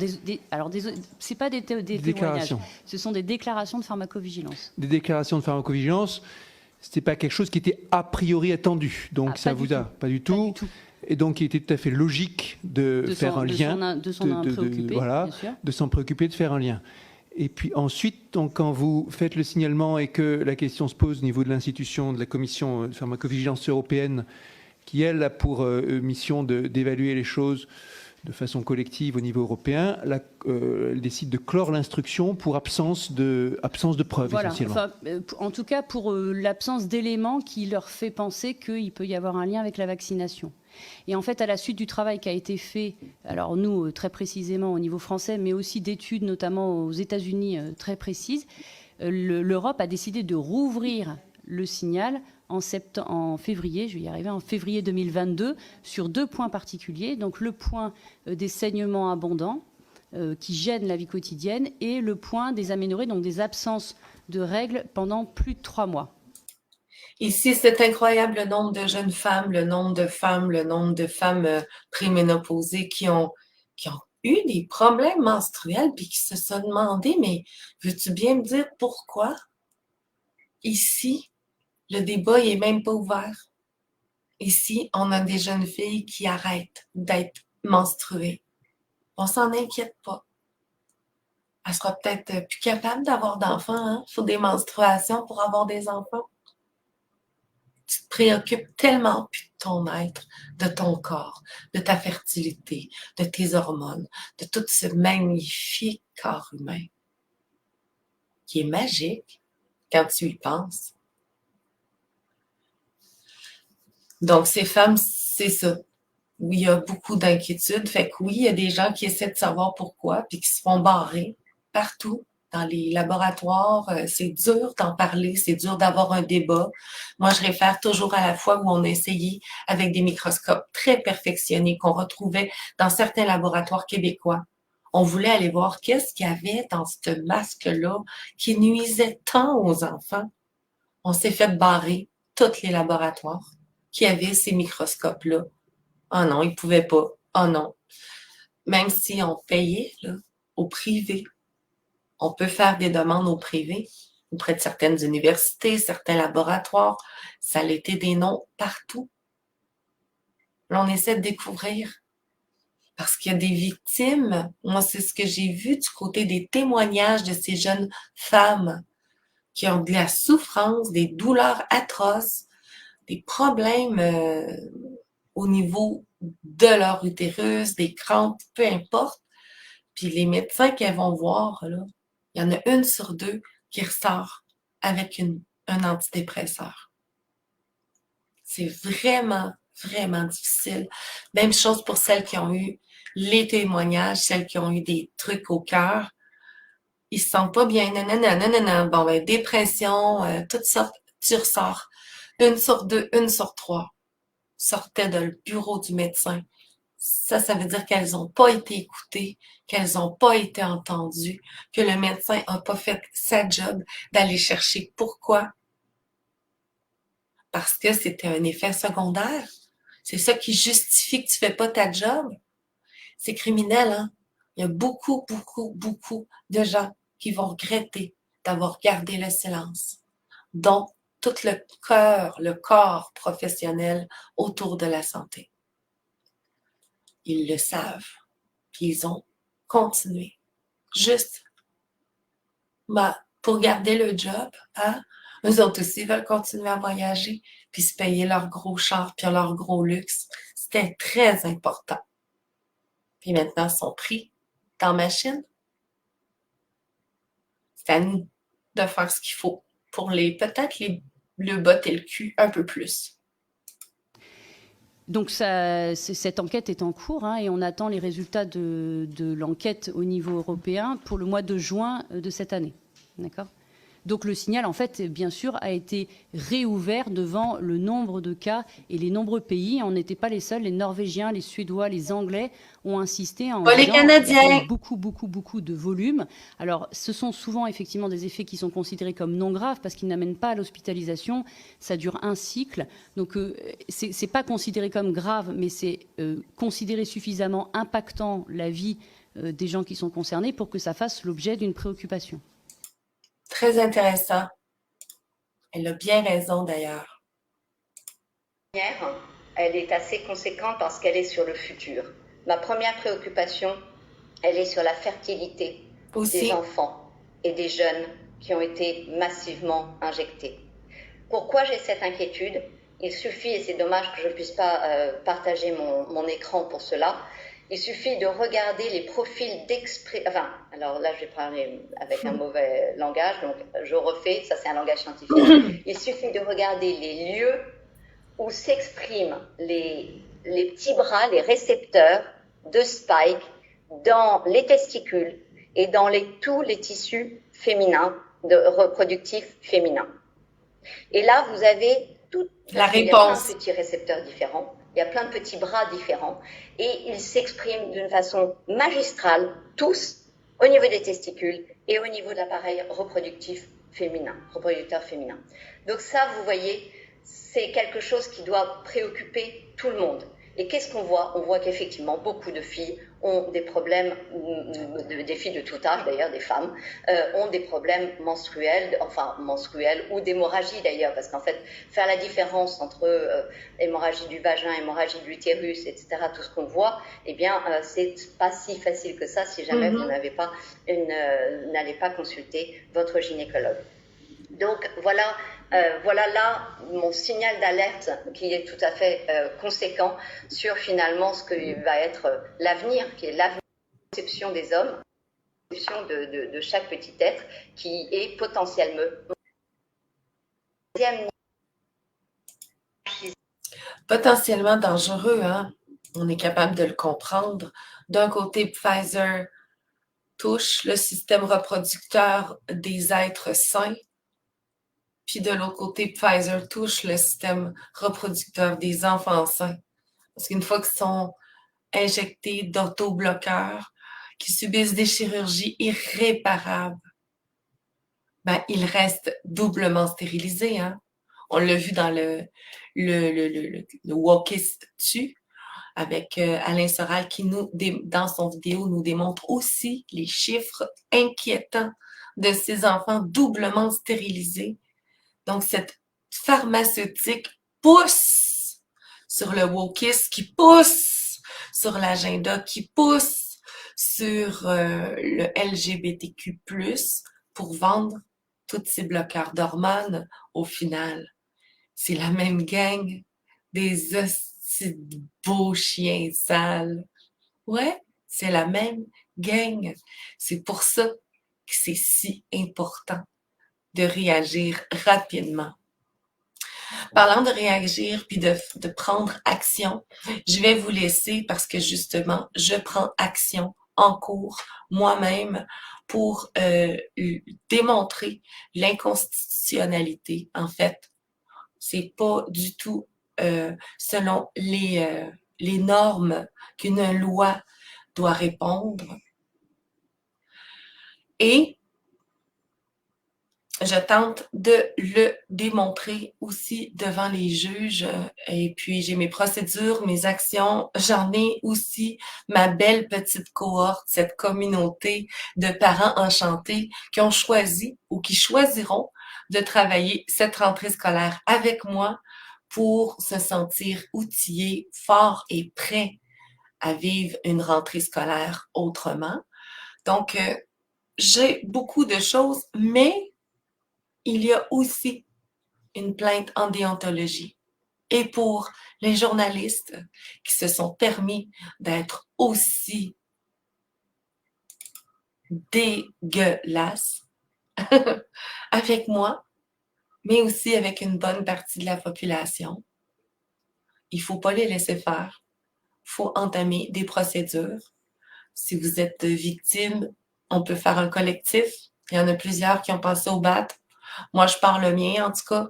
Alors c'est pas des témoignages, ce sont des déclarations de pharmacovigilance. Des déclarations de pharmacovigilance, c'était pas quelque chose qui était a priori attendu, donc ça vous a pas du tout. Et donc, il était tout à fait logique de faire un lien, de s'en préoccuper, de faire un lien. Et puis ensuite, donc, quand vous faites le signalement et que la question se pose au niveau de l'institution, de la commission de pharmacovigilance européenne, qui, elle, a pour mission d'évaluer les choses, de façon collective au niveau européen, elle décide de clore l'instruction pour absence de preuves, voilà. essentiellement. Enfin, en tout cas, pour l'absence d'éléments qui leur fait penser qu'il peut y avoir un lien avec la vaccination. Et en fait, à la suite du travail qui a été fait, alors nous, très précisément au niveau français, mais aussi d'études, notamment aux États-Unis, très précises, l'Europe a décidé de rouvrir le signal en février, je vais y arriver, en février 2022, sur 2 points particuliers. Donc le point des saignements abondants qui gênent la vie quotidienne et le point des aménorrhées, donc des absences de règles pendant plus de 3 mois. Ici, c'est incroyable le nombre de jeunes femmes, le nombre de femmes préménopausées qui ont eu des problèmes menstruels puis qui se sont demandé, mais veux-tu bien me dire pourquoi? Ici, le débat n'est même pas ouvert. Ici, on a des jeunes filles qui arrêtent d'être menstruées. On s'en inquiète pas. Elle sera peut-être plus capable d'avoir d'enfants, hein? Il faut des menstruations pour avoir des enfants. Tu te préoccupes tellement plus de ton être, de ton corps, de ta fertilité, de tes hormones, de tout ce magnifique corps humain qui est magique quand tu y penses. Donc, ces femmes, c'est ça. Oui, il y a beaucoup d'inquiétudes. Fait que oui, il y a des gens qui essaient de savoir pourquoi, puis qui se font barrer partout dans les laboratoires. C'est dur d'en parler, c'est dur d'avoir un débat. Moi, je réfère toujours à la fois où on a essayé avec des microscopes très perfectionnés qu'on retrouvait dans certains laboratoires québécois. On voulait aller voir qu'est-ce qu'il y avait dans ce masque-là qui nuisait tant aux enfants. On s'est fait barrer tous les laboratoires qui avaient ces microscopes-là. Oh non, ils ne pouvaient pas. Oh non. Même si on payait là, au privé, on peut faire des demandes au privé, auprès de certaines universités, certains laboratoires. Ça a été des noms partout. Là, on essaie de découvrir. Parce qu'il y a des victimes. Moi, c'est ce que j'ai vu du côté des témoignages de ces jeunes femmes qui ont de la souffrance, des douleurs atroces, des problèmes au niveau de leur utérus, des crampes, peu importe. Puis les médecins qu'elles vont voir, là, il y en a 1 sur 2 qui ressort avec un antidépresseur. C'est vraiment, vraiment difficile. Même chose pour celles qui ont eu les témoignages, celles qui ont eu des trucs au cœur. Ils se sentent pas bien. Non. Bon, ben, dépression, toutes sortes. Tu ressors. 1 sur 2, 1 sur 3 sortaient de le bureau du médecin. Ça veut dire qu'elles n'ont pas été écoutées, qu'elles n'ont pas été entendues, que le médecin n'a pas fait sa job d'aller chercher pourquoi. Parce que c'était un effet secondaire. C'est ça qui justifie que tu fais pas ta job. C'est criminel, hein? Il y a beaucoup de gens qui vont regretter d'avoir gardé le silence, dont tout le corps professionnel autour de la santé. Ils le savent, puis ils ont continué. Juste pour garder le job, hein? Eux autres aussi veulent continuer à voyager, puis se payer leur gros char, puis leur gros luxe. C'était très important. Puis maintenant, ils sont pris dans la machine. C'est à nous de faire ce qu'il faut pour peut-être le botter le cul un peu plus. Donc cette enquête est en cours hein, et on attend les résultats de l'enquête au niveau européen pour le mois de juin de cette année. D'accord ? Donc le signal, en fait, bien sûr, a été réouvert devant le nombre de cas et les nombreux pays. On n'était pas les seuls. Les Norvégiens, les Suédois, les Anglais ont insisté en les Canadiens. Beaucoup de volume. Alors, ce sont souvent effectivement des effets qui sont considérés comme non graves parce qu'ils n'amènent pas à l'hospitalisation. Ça dure un cycle. Donc, c'est pas considéré comme grave, mais c'est considéré suffisamment impactant la vie des gens qui sont concernés pour que ça fasse l'objet d'une préoccupation. Très intéressant. Elle a bien raison d'ailleurs. Elle est assez conséquente parce qu'elle est sur le futur. Ma première préoccupation, elle est sur la fertilité des enfants et des jeunes qui ont été massivement injectés. Pourquoi j'ai cette inquiétude ? Il suffit, et c'est dommage que je ne puisse pas partager mon écran pour cela, Il suffit de regarder les profils enfin, alors là, je vais parler avec un mauvais langage, donc je refais, ça c'est un langage scientifique. Il suffit de regarder les lieux où s'expriment les petits bras, les récepteurs de spike dans les testicules et dans tous les tissus féminins, reproductifs féminins. Et là, vous avez il y a plein de petits récepteurs différents, il y a plein de petits bras différents, et ils s'expriment d'une façon magistrale, tous, au niveau des testicules et au niveau de l'appareil reproducteur féminin. Donc ça, vous voyez, c'est quelque chose qui doit préoccuper tout le monde. Et qu'est-ce qu'on voit? On voit qu'effectivement, beaucoup de filles ont des problèmes, des filles de tout âge d'ailleurs, des femmes, ont des problèmes menstruels ou d'hémorragie d'ailleurs, parce qu'en fait, faire la différence entre hémorragie du vagin, hémorragie de l'utérus, etc., tout ce qu'on voit, eh bien, c'est pas si facile que ça si jamais vous n'allez pas consulter votre gynécologue. Donc voilà là mon signal d'alerte qui est tout à fait conséquent sur finalement ce que va être l'avenir, qui est l'avenir de la conception des hommes, la conception de chaque petit être qui est potentiellement dangereux, hein? On est capable de le comprendre. D'un côté, Pfizer touche le système reproducteur des êtres sains. Puis de l'autre côté, Pfizer touche le système reproducteur des enfants sains. Parce qu'une fois qu'ils sont injectés d'autobloqueurs, qui subissent des chirurgies irréparables, ben, ils restent doublement stérilisés. Hein? On l'a vu dans le Wokist Tu, avec Alain Soral, qui dans son vidéo, nous démontre aussi les chiffres inquiétants de ces enfants doublement stérilisés. Donc, cette pharmaceutique pousse sur le wokisme, qui pousse sur l'agenda, qui pousse sur le LGBTQ+, pour vendre tous ces bloqueurs d'hormones. Au final, c'est la même gang des hosties de beaux chiens sales. Ouais, c'est la même gang. C'est pour ça que c'est si important de réagir rapidement. Parlant de réagir puis de prendre action, je vais vous laisser parce que justement, je prends action en cours moi-même pour démontrer l'inconstitutionnalité. En fait, c'est pas du tout selon les normes qu'une loi doit répondre. Et je tente de le démontrer aussi devant les juges. Et puis, j'ai mes procédures, mes actions. J'en ai aussi ma belle petite cohorte, cette communauté de parents enchantés qui ont choisi ou qui choisiront de travailler cette rentrée scolaire avec moi pour se sentir outillés, forts et prêts à vivre une rentrée scolaire autrement. Donc, j'ai beaucoup de choses, mais il y a aussi une plainte en déontologie. Et pour les journalistes qui se sont permis d'être aussi dégueulasses avec moi, mais aussi avec une bonne partie de la population, il ne faut pas les laisser faire. Il faut entamer des procédures. Si vous êtes victime, on peut faire un collectif. Il y en a plusieurs qui ont passé au BAT. Moi, je parle le mien, en tout cas.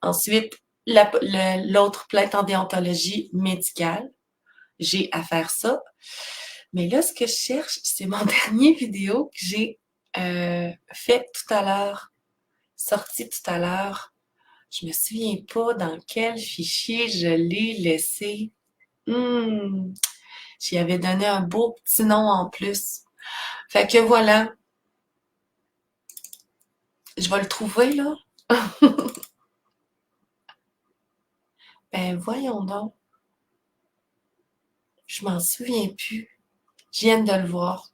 Ensuite, l'autre plainte en déontologie médicale. J'ai à faire ça. Mais là, ce que je cherche, c'est mon dernier vidéo que j'ai fait tout à l'heure, sorti tout à l'heure. Je me souviens pas dans quel fichier je l'ai laissé. J'y avais donné un beau petit nom en plus. Fait que voilà. Je vais le trouver, là. Ben, voyons donc. Je m'en souviens plus. Je viens de le voir.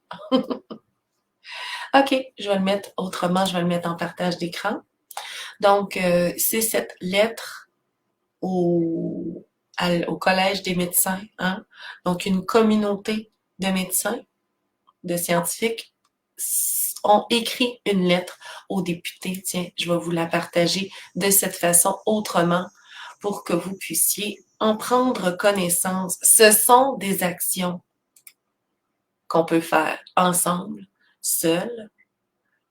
OK, je vais le mettre autrement. Je vais le mettre en partage d'écran. Donc, c'est cette lettre au au Collège des médecins, hein? Donc une communauté de médecins, de scientifiques, ont écrit une lettre aux députés. Tiens, je vais vous la partager de cette façon autrement pour que vous puissiez en prendre connaissance. Ce sont des actions qu'on peut faire ensemble, seul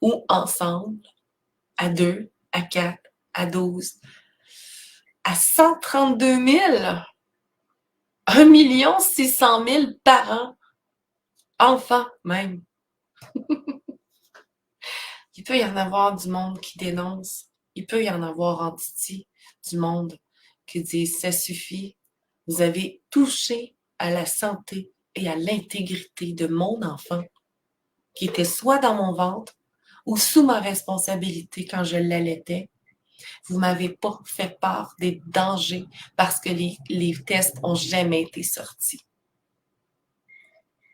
ou ensemble, à 2, à 4, à 12, à 132 000, 1 600 000 par an, enfants même. Il peut y en avoir du monde qui dénonce. Il peut y en avoir en Titi, du monde qui dit « ça suffit, vous avez touché à la santé et à l'intégrité de mon enfant qui était soit dans mon ventre ou sous ma responsabilité quand je l'allaitais. Vous m'avez pas fait part des dangers parce que les tests ont jamais été sortis.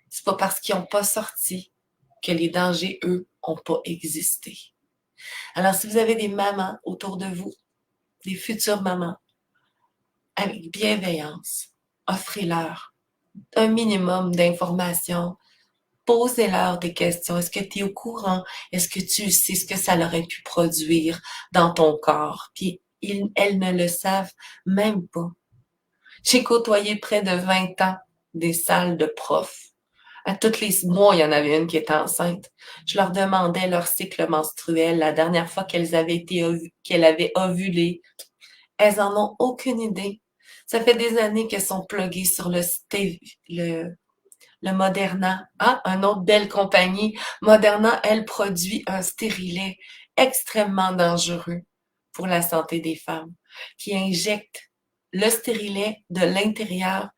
C'est pas parce qu'ils n'ont pas sorti que les dangers, eux, n'ont pas existé. » Alors, si vous avez des mamans autour de vous, des futures mamans, avec bienveillance, offrez-leur un minimum d'informations, posez-leur des questions. Est-ce que tu es au courant? Est-ce que tu sais ce que ça aurait pu produire dans ton corps? Puis, elles ne le savent même pas. J'ai côtoyé près de 20 ans des salles de profs. À tous les mois, il y en avait une qui était enceinte. Je leur demandais leur cycle menstruel, la dernière fois qu'elles avaient ovulé. Elles en ont aucune idée. Ça fait des années qu'elles sont pluguées sur le Moderna. Ah, une autre belle compagnie. Moderna, elle produit un stérilet extrêmement dangereux pour la santé des femmes, qui injecte le stérilet de l'intérieur,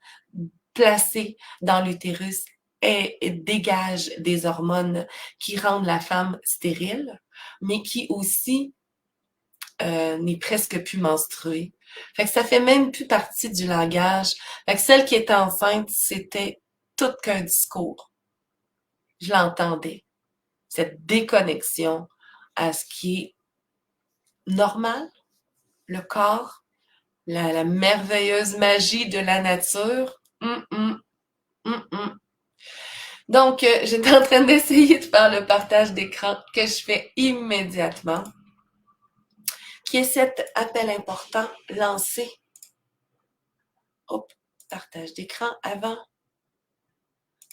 placé dans l'utérus, et dégage des hormones qui rendent la femme stérile, mais qui aussi n'est presque plus menstruée. Fait que ça fait même plus partie du langage. Fait que celle qui était enceinte, c'était tout qu'un discours. Je l'entendais. Cette déconnexion à ce qui est normal, le corps, la merveilleuse magie de la nature. Donc, j'étais en train d'essayer de faire le partage d'écran que je fais immédiatement, qui est cet appel important lancé. Hop, partage d'écran avant.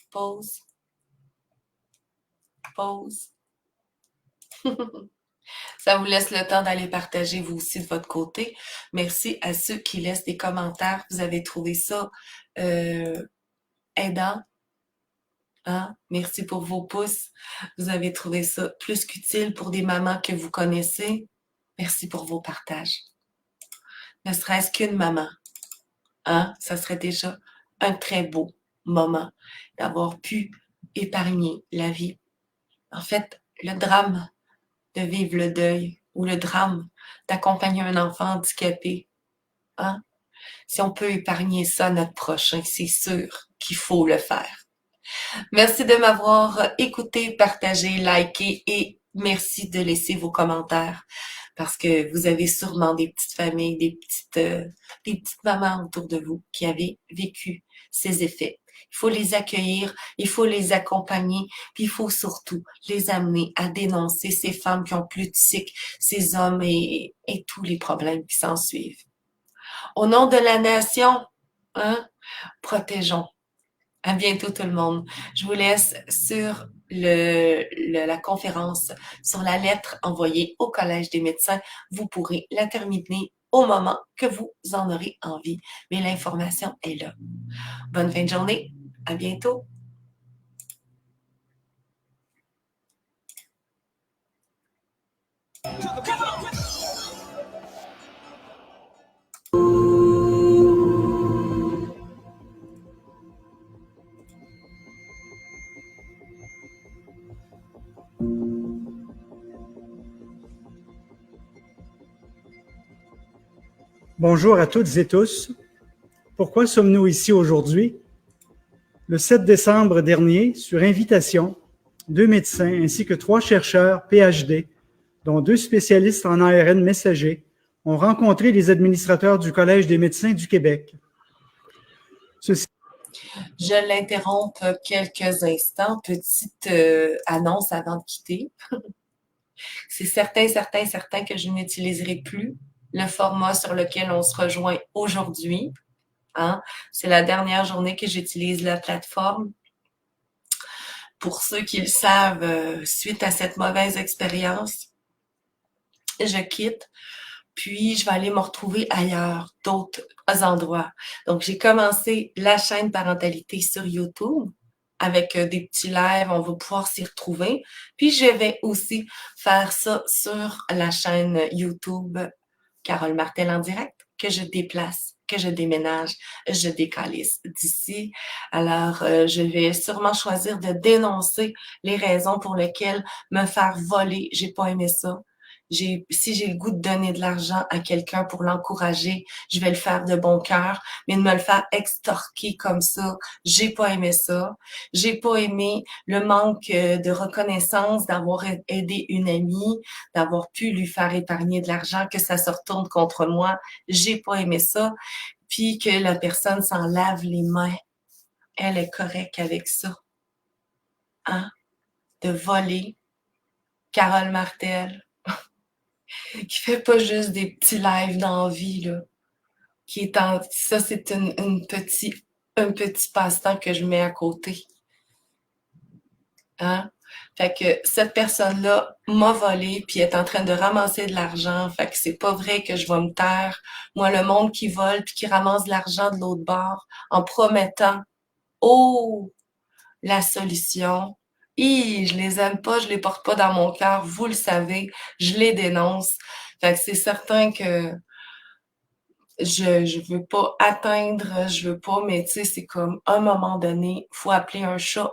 Pause. Pause. Ça vous laisse le temps d'aller partager vous aussi de votre côté. Merci à ceux qui laissent des commentaires. Vous avez trouvé ça aidant. Hein? Merci pour vos pouces. Vous avez trouvé ça plus qu'utile pour des mamans que vous connaissez. Merci pour vos partages. Ne serait-ce qu'une maman, hein? Ça serait déjà un très beau moment d'avoir pu épargner la vie. En fait, le drame de vivre le deuil ou le drame d'accompagner un enfant handicapé, hein? Si on peut épargner ça à notre prochain, c'est sûr qu'il faut le faire. Merci de m'avoir écouté, partagé, liké et merci de laisser vos commentaires parce que vous avez sûrement des petites familles, des petites mamans autour de vous qui avaient vécu ces effets. Il faut les accueillir, il faut les accompagner, puis il faut surtout les amener à dénoncer ces femmes qui ont plus de cycle, ces hommes et tous les problèmes qui s'en suivent. Au nom de la nation, hein, protégeons. À bientôt tout le monde. Je vous laisse sur la conférence sur la lettre envoyée au Collège des médecins. Vous pourrez la terminer au moment que vous en aurez envie. Mais l'information est là. Bonne fin de journée. À bientôt. Bonjour à toutes et tous. Pourquoi sommes-nous ici aujourd'hui? Le 7 décembre dernier, sur invitation, 2 médecins ainsi que 3 chercheurs PhD, dont 2 spécialistes en ARN messager, ont rencontré les administrateurs du Collège des médecins du Québec Ceci Je l'interromps quelques instants. Petite annonce avant de quitter. C'est certain que je n'utiliserai plus le format sur lequel on se rejoint aujourd'hui. Hein? C'est la dernière journée que j'utilise la plateforme. Pour ceux qui le savent, suite à cette mauvaise expérience, je quitte. Puis, je vais aller me retrouver ailleurs, d'autres endroits. Donc, j'ai commencé la chaîne Parentalité sur YouTube avec des petits lives, on va pouvoir s'y retrouver. Puis, je vais aussi faire ça sur la chaîne YouTube Carole Martel en direct, que je déplace, que je déménage, je décalisse d'ici. Alors, je vais sûrement choisir de dénoncer les raisons pour lesquelles me faire voler, j'ai pas aimé ça. Si j'ai le goût de donner de l'argent à quelqu'un pour l'encourager, je vais le faire de bon cœur, mais de me le faire extorquer comme ça, j'ai pas aimé ça. J'ai pas aimé le manque de reconnaissance d'avoir aidé une amie, d'avoir pu lui faire épargner de l'argent, que ça se retourne contre moi. J'ai pas aimé ça. Puis que la personne s'en lave les mains. Elle est correcte avec ça. Hein? De voler. Carole Martel. Qui fait pas juste des petits lives d'envie, là. Ça, c'est un petit passe-temps que je mets à côté. Hein? Fait que cette personne-là m'a volé puis est en train de ramasser de l'argent. Fait que c'est pas vrai que je vais me taire. Moi, le monde qui vole puis qui ramasse de l'argent de l'autre bord en promettant, oh, la solution. Je les aime pas, je les porte pas dans mon cœur, vous le savez, je les dénonce. Fait que c'est certain que je veux pas atteindre, je veux pas, mais tu sais, c'est comme, à un moment donné, faut appeler un chat.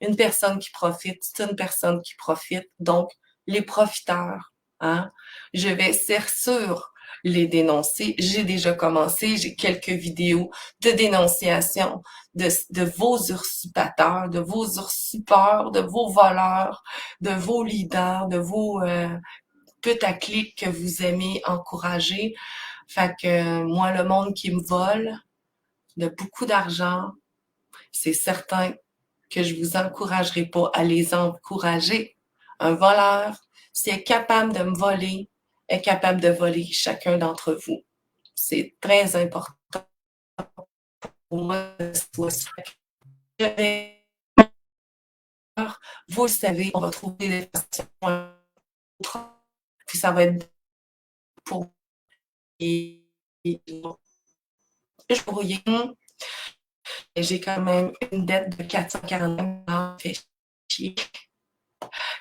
Une personne qui profite, c'est une personne qui profite. Donc, les profiteurs, hein, je vais, c'est sûr, les dénoncer. J'ai déjà commencé, j'ai quelques vidéos de dénonciation de vos usurpateurs, de vos usurpeurs, de vos voleurs, de vos leaders, de vos putaclics que vous aimez encourager. Fait que moi, le monde qui me vole de beaucoup d'argent, c'est certain que je vous encouragerai pas à les encourager. Un voleur, s'il est capable de me voler, est capable de voler chacun d'entre vous. C'est très important pour moi. Vous le savez, on va trouver des façons, puis ça va être pour et je brouillais. J'ai quand même une dette de 440 $, fait chier,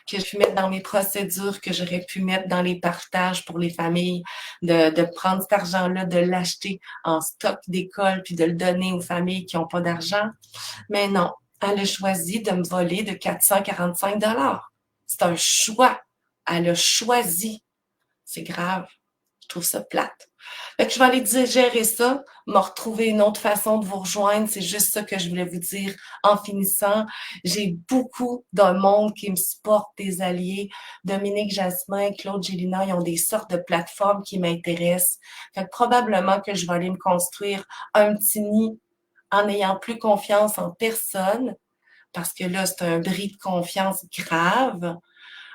que je pu mettre dans mes procédures, que j'aurais pu mettre dans les partages pour les familles, de prendre cet argent-là, de l'acheter en stock d'école, puis de le donner aux familles qui n'ont pas d'argent. Mais non, elle a choisi de me voler de 445 $. C'est un choix. Elle a choisi. C'est grave. Je trouve ça plate. Fait que je vais aller digérer ça, me retrouver une autre façon de vous rejoindre. C'est juste ça que je voulais vous dire en finissant. J'ai beaucoup de monde qui me supporte, des alliés. Dominique Jasmin, Claude Gélina, ils ont des sortes de plateformes qui m'intéressent. Fait que probablement que je vais aller me construire un petit nid en n'ayant plus confiance en personne, parce que là, c'est un bris de confiance grave,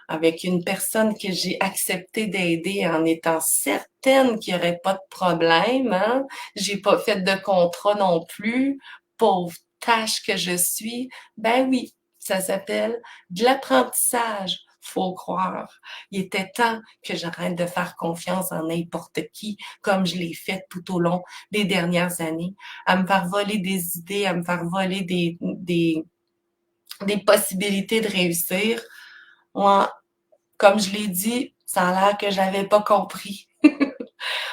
avec une personne que j'ai accepté d'aider en étant certaine qu'il n'y aurait pas de problème. Hein? J'ai pas fait de contrat non plus. Pauvre tâche que je suis. Ben oui, ça s'appelle de l'apprentissage. Faut croire. Il était temps que j'arrête de faire confiance en n'importe qui, comme je l'ai fait tout au long des dernières années, à me faire voler des idées, à me faire voler des possibilités de réussir. Moi, comme je l'ai dit, ça a l'air que j'avais pas compris.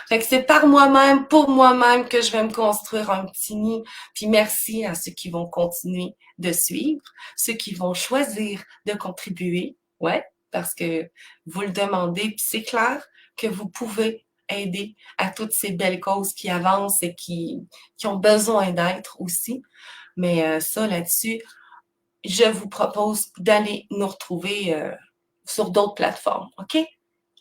Fait que c'est par moi-même, pour moi-même, que je vais me construire un petit nid. Puis merci à ceux qui vont continuer de suivre, ceux qui vont choisir de contribuer. Ouais, parce que vous le demandez, puis c'est clair que vous pouvez aider à toutes ces belles causes qui avancent et qui ont besoin d'être aussi. Mais ça, là-dessus, je vous propose d'aller nous retrouver sur d'autres plateformes, OK?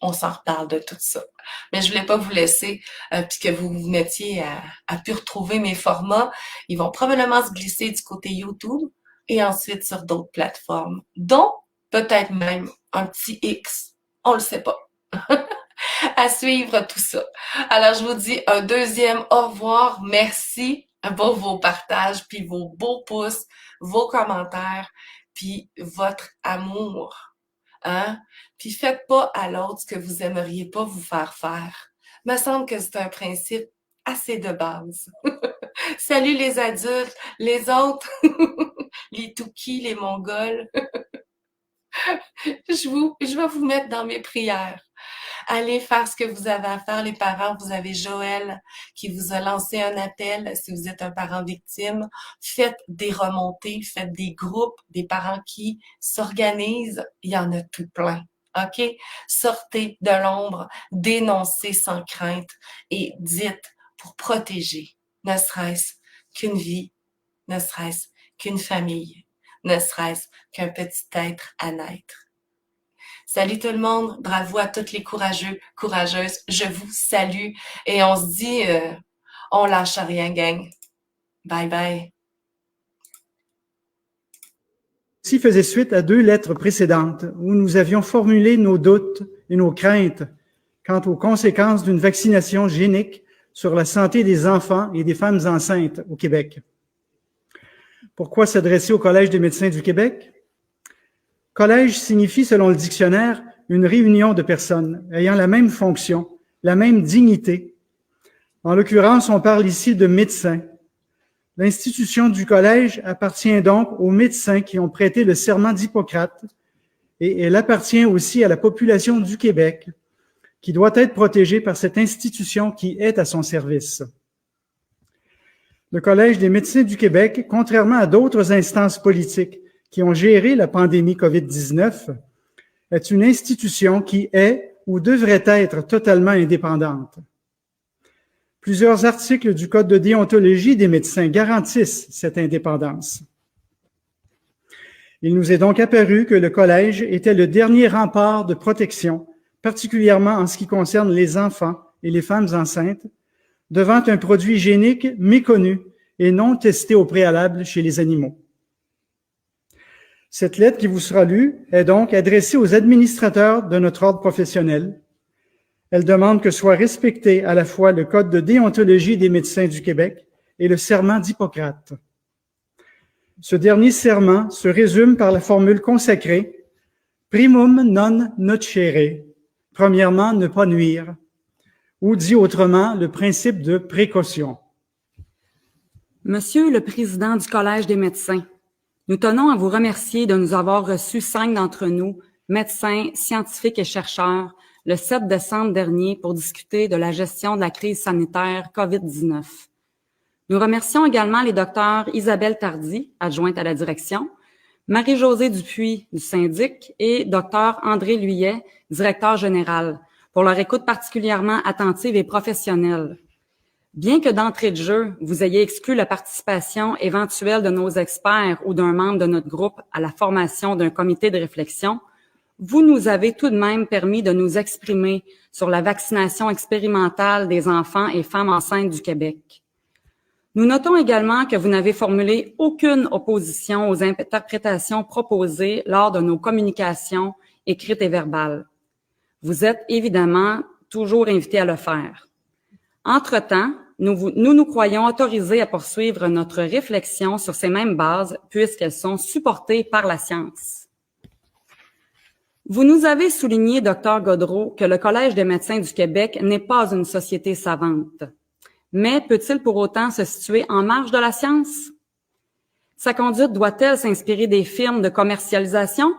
on s'en reparle de tout ça. Mais je voulais pas vous laisser puis que vous vous mettiez à pu retrouver mes formats. Ils vont probablement se glisser du côté YouTube et ensuite sur d'autres plateformes, dont peut-être même un petit X. On le sait pas. À suivre tout ça. Alors, je vous dis un deuxième au revoir. Merci pour vos partages, puis vos beaux pouces, vos commentaires, puis votre amour. Hein? Puis faites pas à l'autre ce que vous aimeriez pas vous faire faire. Me semble que c'est un principe assez de base. Salut les adultes, les autres, les Toukis, les Mongols. Je vais vous mettre dans mes prières. Allez faire ce que vous avez à faire, les parents. Vous avez Joël qui vous a lancé un appel si vous êtes un parent victime. Faites des remontées, faites des groupes, des parents qui s'organisent. Il y en a tout plein. OK? Sortez de l'ombre, dénoncez sans crainte et dites pour protéger, ne serait-ce qu'une vie, ne serait-ce qu'une famille, ne serait-ce qu'un petit être à naître. Salut tout le monde, bravo à toutes les courageux, courageuses, je vous salue et on se dit, on lâche rien, gang. Bye bye. Ceci faisait suite à 2 lettres précédentes où nous avions formulé nos doutes et nos craintes quant aux conséquences d'une vaccination génique sur la santé des enfants et des femmes enceintes au Québec. Pourquoi s'adresser au Collège des médecins du Québec? Collège signifie, selon le dictionnaire, une réunion de personnes ayant la même fonction, la même dignité. En l'occurrence, on parle ici de médecins. L'institution du collège appartient donc aux médecins qui ont prêté le serment d'Hippocrate et elle appartient aussi à la population du Québec qui doit être protégée par cette institution qui est à son service. Le Collège des médecins du Québec, contrairement à d'autres instances politiques qui ont géré la pandémie COVID-19, est une institution qui est ou devrait être totalement indépendante. Plusieurs articles du Code de déontologie des médecins garantissent cette indépendance. Il nous est donc apparu que le Collège était le dernier rempart de protection, particulièrement en ce qui concerne les enfants et les femmes enceintes, devant un produit génique méconnu et non testé au préalable chez les animaux. Cette lettre qui vous sera lue est donc adressée aux administrateurs de notre ordre professionnel. Elle demande que soit respecté à la fois le Code de déontologie des médecins du Québec et le serment d'Hippocrate. Ce dernier serment se résume par la formule consacrée « primum non nocere », premièrement, ne pas nuire, ou dit autrement, le principe de précaution. Monsieur le Président du Collège des médecins, nous tenons à vous remercier de nous avoir reçus 5 d'entre nous, médecins, scientifiques et chercheurs, le 7 décembre dernier pour discuter de la gestion de la crise sanitaire COVID-19. Nous remercions également les docteurs Isabelle Tardy, adjointe à la direction, Marie-Josée Dupuis du syndic et Dr André Luyet, directeur général, pour leur écoute particulièrement attentive et professionnelle. Bien que d'entrée de jeu, vous ayez exclu la participation éventuelle de nos experts ou d'un membre de notre groupe à la formation d'un comité de réflexion, vous nous avez tout de même permis de nous exprimer sur la vaccination expérimentale des enfants et femmes enceintes du Québec. Nous notons également que vous n'avez formulé aucune opposition aux interprétations proposées lors de nos communications écrites et verbales. Vous êtes évidemment toujours invités à le faire. Entre-temps, nous croyons autorisés à poursuivre notre réflexion sur ces mêmes bases puisqu'elles sont supportées par la science. Vous nous avez souligné, Dr Godreau, que le Collège des médecins du Québec n'est pas une société savante. Mais peut-il pour autant se situer en marge de la science? Sa conduite doit-elle s'inspirer des firmes de commercialisation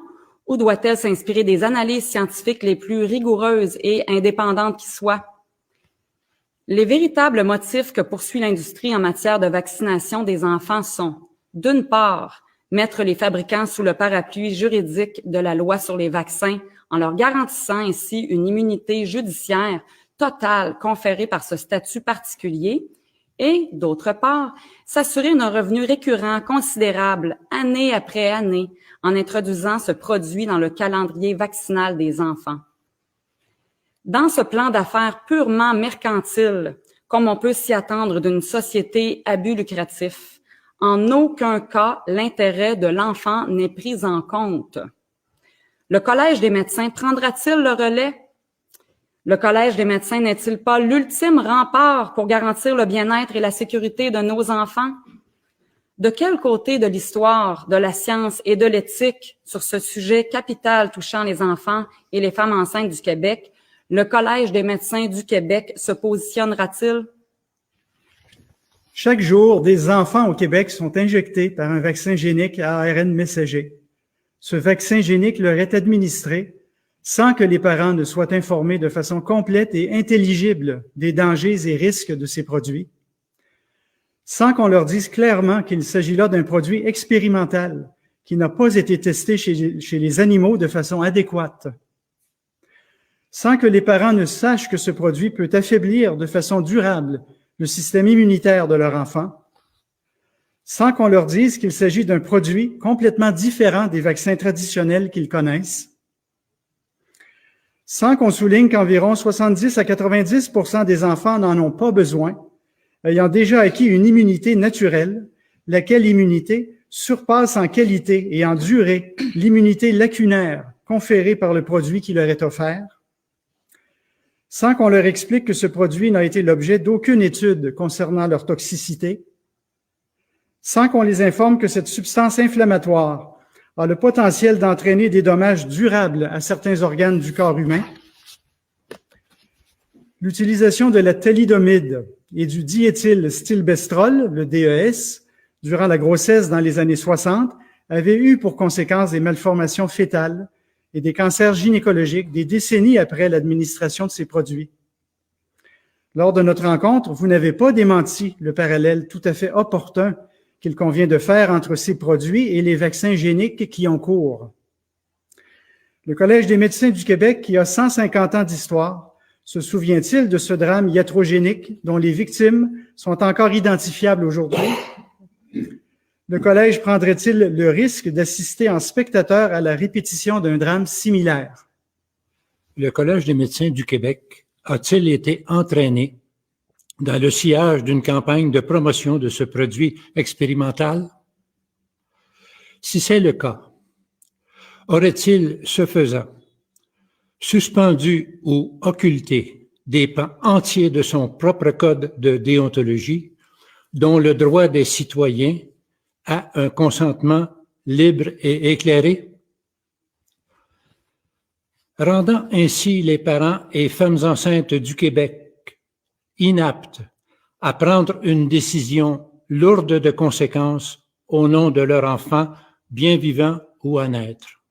ou doit-elle s'inspirer des analyses scientifiques les plus rigoureuses et indépendantes qui soient? Les véritables motifs que poursuit l'industrie en matière de vaccination des enfants sont, d'une part, mettre les fabricants sous le parapluie juridique de la loi sur les vaccins en leur garantissant ainsi une immunité judiciaire totale conférée par ce statut particulier et, d'autre part, s'assurer un revenu récurrent considérable année après année en introduisant ce produit dans le calendrier vaccinal des enfants. Dans ce plan d'affaires purement mercantile, comme on peut s'y attendre d'une société à but lucratif, en aucun cas l'intérêt de l'enfant n'est pris en compte. Le Collège des médecins prendra-t-il le relais? Le Collège des médecins n'est-il pas l'ultime rempart pour garantir le bien-être et la sécurité de nos enfants? De quel côté de l'histoire, de la science et de l'éthique sur ce sujet capital touchant les enfants et les femmes enceintes du Québec, le Collège des médecins du Québec se positionnera-t-il? Chaque jour, des enfants au Québec sont injectés par un vaccin génique à ARN messager. Ce vaccin génique leur est administré sans que les parents ne soient informés de façon complète et intelligible des dangers et risques de ces produits, sans qu'on leur dise clairement qu'il s'agit là d'un produit expérimental qui n'a pas été testé chez les animaux de façon adéquate, sans que les parents ne sachent que ce produit peut affaiblir de façon durable le système immunitaire de leur enfant, sans qu'on leur dise qu'il s'agit d'un produit complètement différent des vaccins traditionnels qu'ils connaissent, sans qu'on souligne qu'environ 70 à 90% des enfants n'en ont pas besoin, ayant déjà acquis une immunité naturelle, laquelle immunité surpasse en qualité et en durée l'immunité lacunaire conférée par le produit qui leur est offert, sans qu'on leur explique que ce produit n'a été l'objet d'aucune étude concernant leur toxicité, sans qu'on les informe que cette substance inflammatoire a le potentiel d'entraîner des dommages durables à certains organes du corps humain. L'utilisation de la thalidomide et du diéthylstilbestrol, le DES, durant la grossesse dans les années 60, avait eu pour conséquence des malformations fétales et des cancers gynécologiques des décennies après l'administration de ces produits. Lors de notre rencontre, vous n'avez pas démenti le parallèle tout à fait opportun qu'il convient de faire entre ces produits et les vaccins géniques qui ont cours. Le Collège des médecins du Québec, qui a 150 ans d'histoire, se souvient-il de ce drame iatrogénique dont les victimes sont encore identifiables aujourd'hui? Le Collège prendrait-il le risque d'assister en spectateur à la répétition d'un drame similaire? Le Collège des médecins du Québec a-t-il été entraîné dans le sillage d'une campagne de promotion de ce produit expérimental? Si c'est le cas, aurait-il, ce faisant, suspendu ou occulté des pans entiers de son propre code de déontologie, dont le droit des citoyens à un consentement libre et éclairé? Rendant ainsi les parents et femmes enceintes du Québec inaptes à prendre une décision lourde de conséquences au nom de leur enfant bien vivant ou à naître.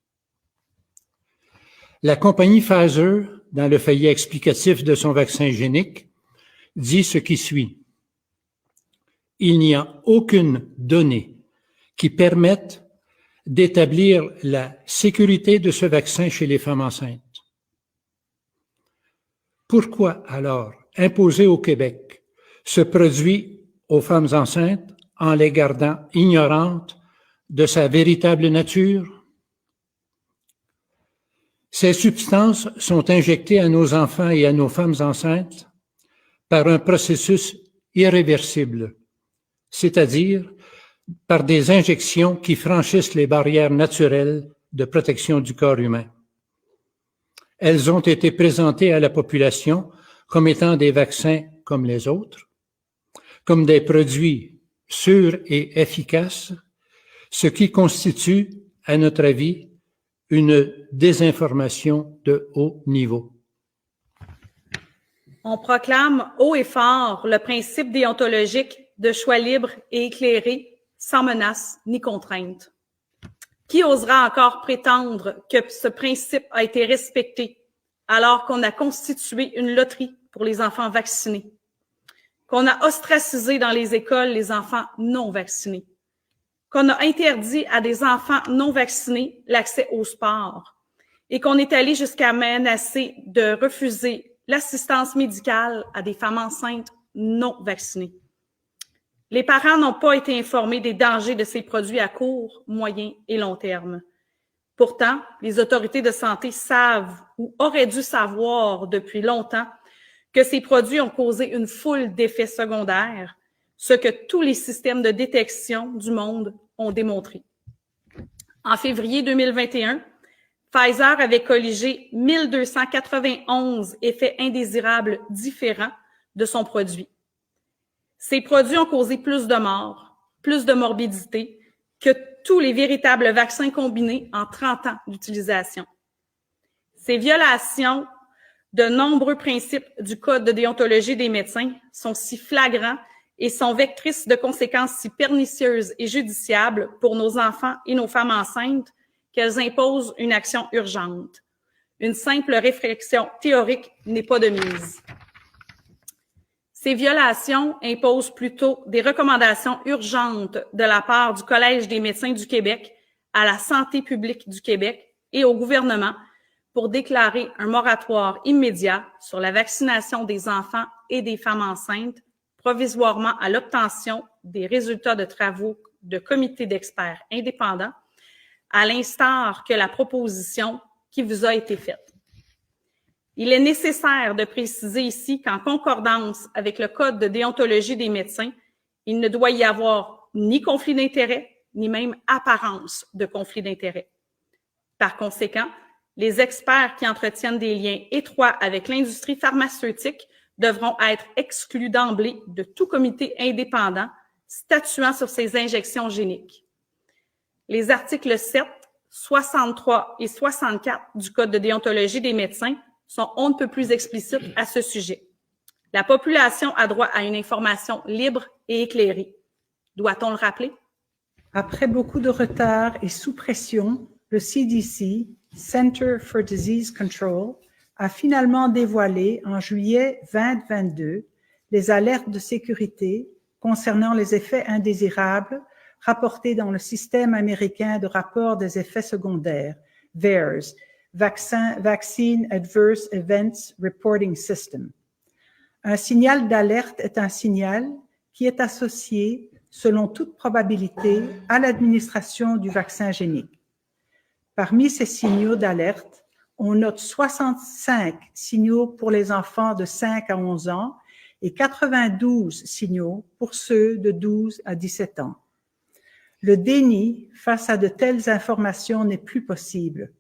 La compagnie Pfizer, dans le feuillet explicatif de son vaccin génique, dit ce qui suit. Il n'y a aucune donnée qui permette d'établir la sécurité de ce vaccin chez les femmes enceintes. Pourquoi alors imposer au Québec ce produit aux femmes enceintes en les gardant ignorantes de sa véritable nature? Ces substances sont injectées à nos enfants et à nos femmes enceintes par un processus irréversible, c'est-à-dire par des injections qui franchissent les barrières naturelles de protection du corps humain. Elles ont été présentées à la population comme étant des vaccins comme les autres, comme des produits sûrs et efficaces, ce qui constitue, à notre avis, une désinformation de haut niveau. On proclame haut et fort le principe déontologique de choix libre et éclairé, sans menace ni contrainte. Qui osera encore prétendre que ce principe a été respecté alors qu'on a constitué une loterie pour les enfants vaccinés, qu'on a ostracisé dans les écoles les enfants non vaccinés, qu'on a interdit à des enfants non vaccinés l'accès au sport et qu'on est allé jusqu'à menacer de refuser l'assistance médicale à des femmes enceintes non vaccinées. Les parents n'ont pas été informés des dangers de ces produits à court, moyen et long terme. Pourtant, les autorités de santé savent ou auraient dû savoir depuis longtemps que ces produits ont causé une foule d'effets secondaires, ce que tous les systèmes de détection du monde ont démontré. En février 2021, Pfizer avait colligé 1291 effets indésirables différents de son produit. Ces produits ont causé plus de morts, plus de morbidité que tous les véritables vaccins combinés en 30 ans d'utilisation. Ces violations de nombreux principes du Code de déontologie des médecins sont si flagrants et sont vectrices de conséquences si pernicieuses et judiciables pour nos enfants et nos femmes enceintes qu'elles imposent une action urgente. Une simple réflexion théorique n'est pas de mise. Ces violations imposent plutôt des recommandations urgentes de la part du Collège des médecins du Québec à la santé publique du Québec et au gouvernement pour déclarer un moratoire immédiat sur la vaccination des enfants et des femmes enceintes, provisoirement à l'obtention des résultats de travaux de comités d'experts indépendants, à l'instar que la proposition qui vous a été faite. Il est nécessaire de préciser ici qu'en concordance avec le Code de déontologie des médecins, il ne doit y avoir ni conflit d'intérêt, ni même apparence de conflit d'intérêt. Par conséquent, les experts qui entretiennent des liens étroits avec l'industrie pharmaceutique devront être exclus d'emblée de tout comité indépendant statuant sur ces injections géniques. Les articles 7, 63 et 64 du Code de déontologie des médecins sont on ne peut plus explicites à ce sujet. La population a droit à une information libre et éclairée. Doit-on le rappeler? Après beaucoup de retard et sous pression, le CDC, Center for Disease Control, a finalement dévoilé en juillet 2022 les alertes de sécurité concernant les effets indésirables rapportés dans le système américain de rapport des effets secondaires, VAERS, Vaccine Adverse Events Reporting System. Un signal d'alerte est un signal qui est associé, selon toute probabilité, à l'administration du vaccin génique. Parmi ces signaux d'alerte, on note 65 signaux pour les enfants de 5 à 11 ans et 92 signaux pour ceux de 12 à 17 ans. Le déni face à de telles informations n'est plus possible.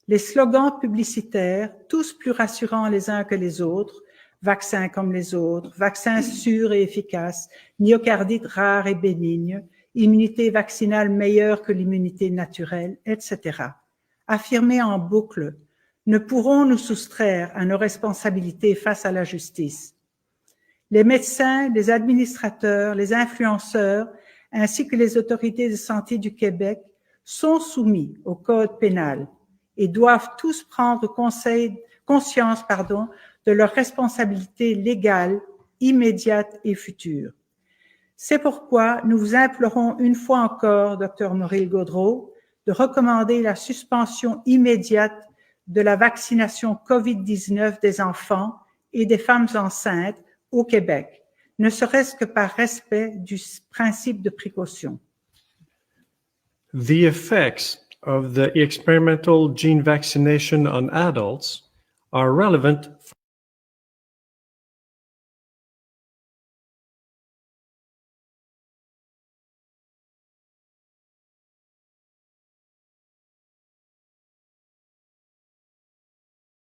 Les slogans publicitaires, tous plus rassurants les uns que les autres, vaccins comme les autres, vaccins sûrs et efficaces, myocardite rare et bénigne, immunité vaccinale meilleure que l'immunité naturelle, etc., affirmés en boucle, ne pourront nous soustraire à nos responsabilités face à la justice. Les médecins, les administrateurs, les influenceurs, ainsi que les autorités de santé du Québec sont soumis au Code pénal et doivent tous prendre conscience de leurs responsabilités légales, immédiates et futures. C'est pourquoi nous vous implorons une fois encore, Dr Maureen Gaudreault, de recommander la suspension immédiate de la vaccination COVID-19 des enfants et des femmes enceintes au Québec, ne serait-ce que par respect du principe de précaution. The effects of the experimental gene vaccination on adults are relevant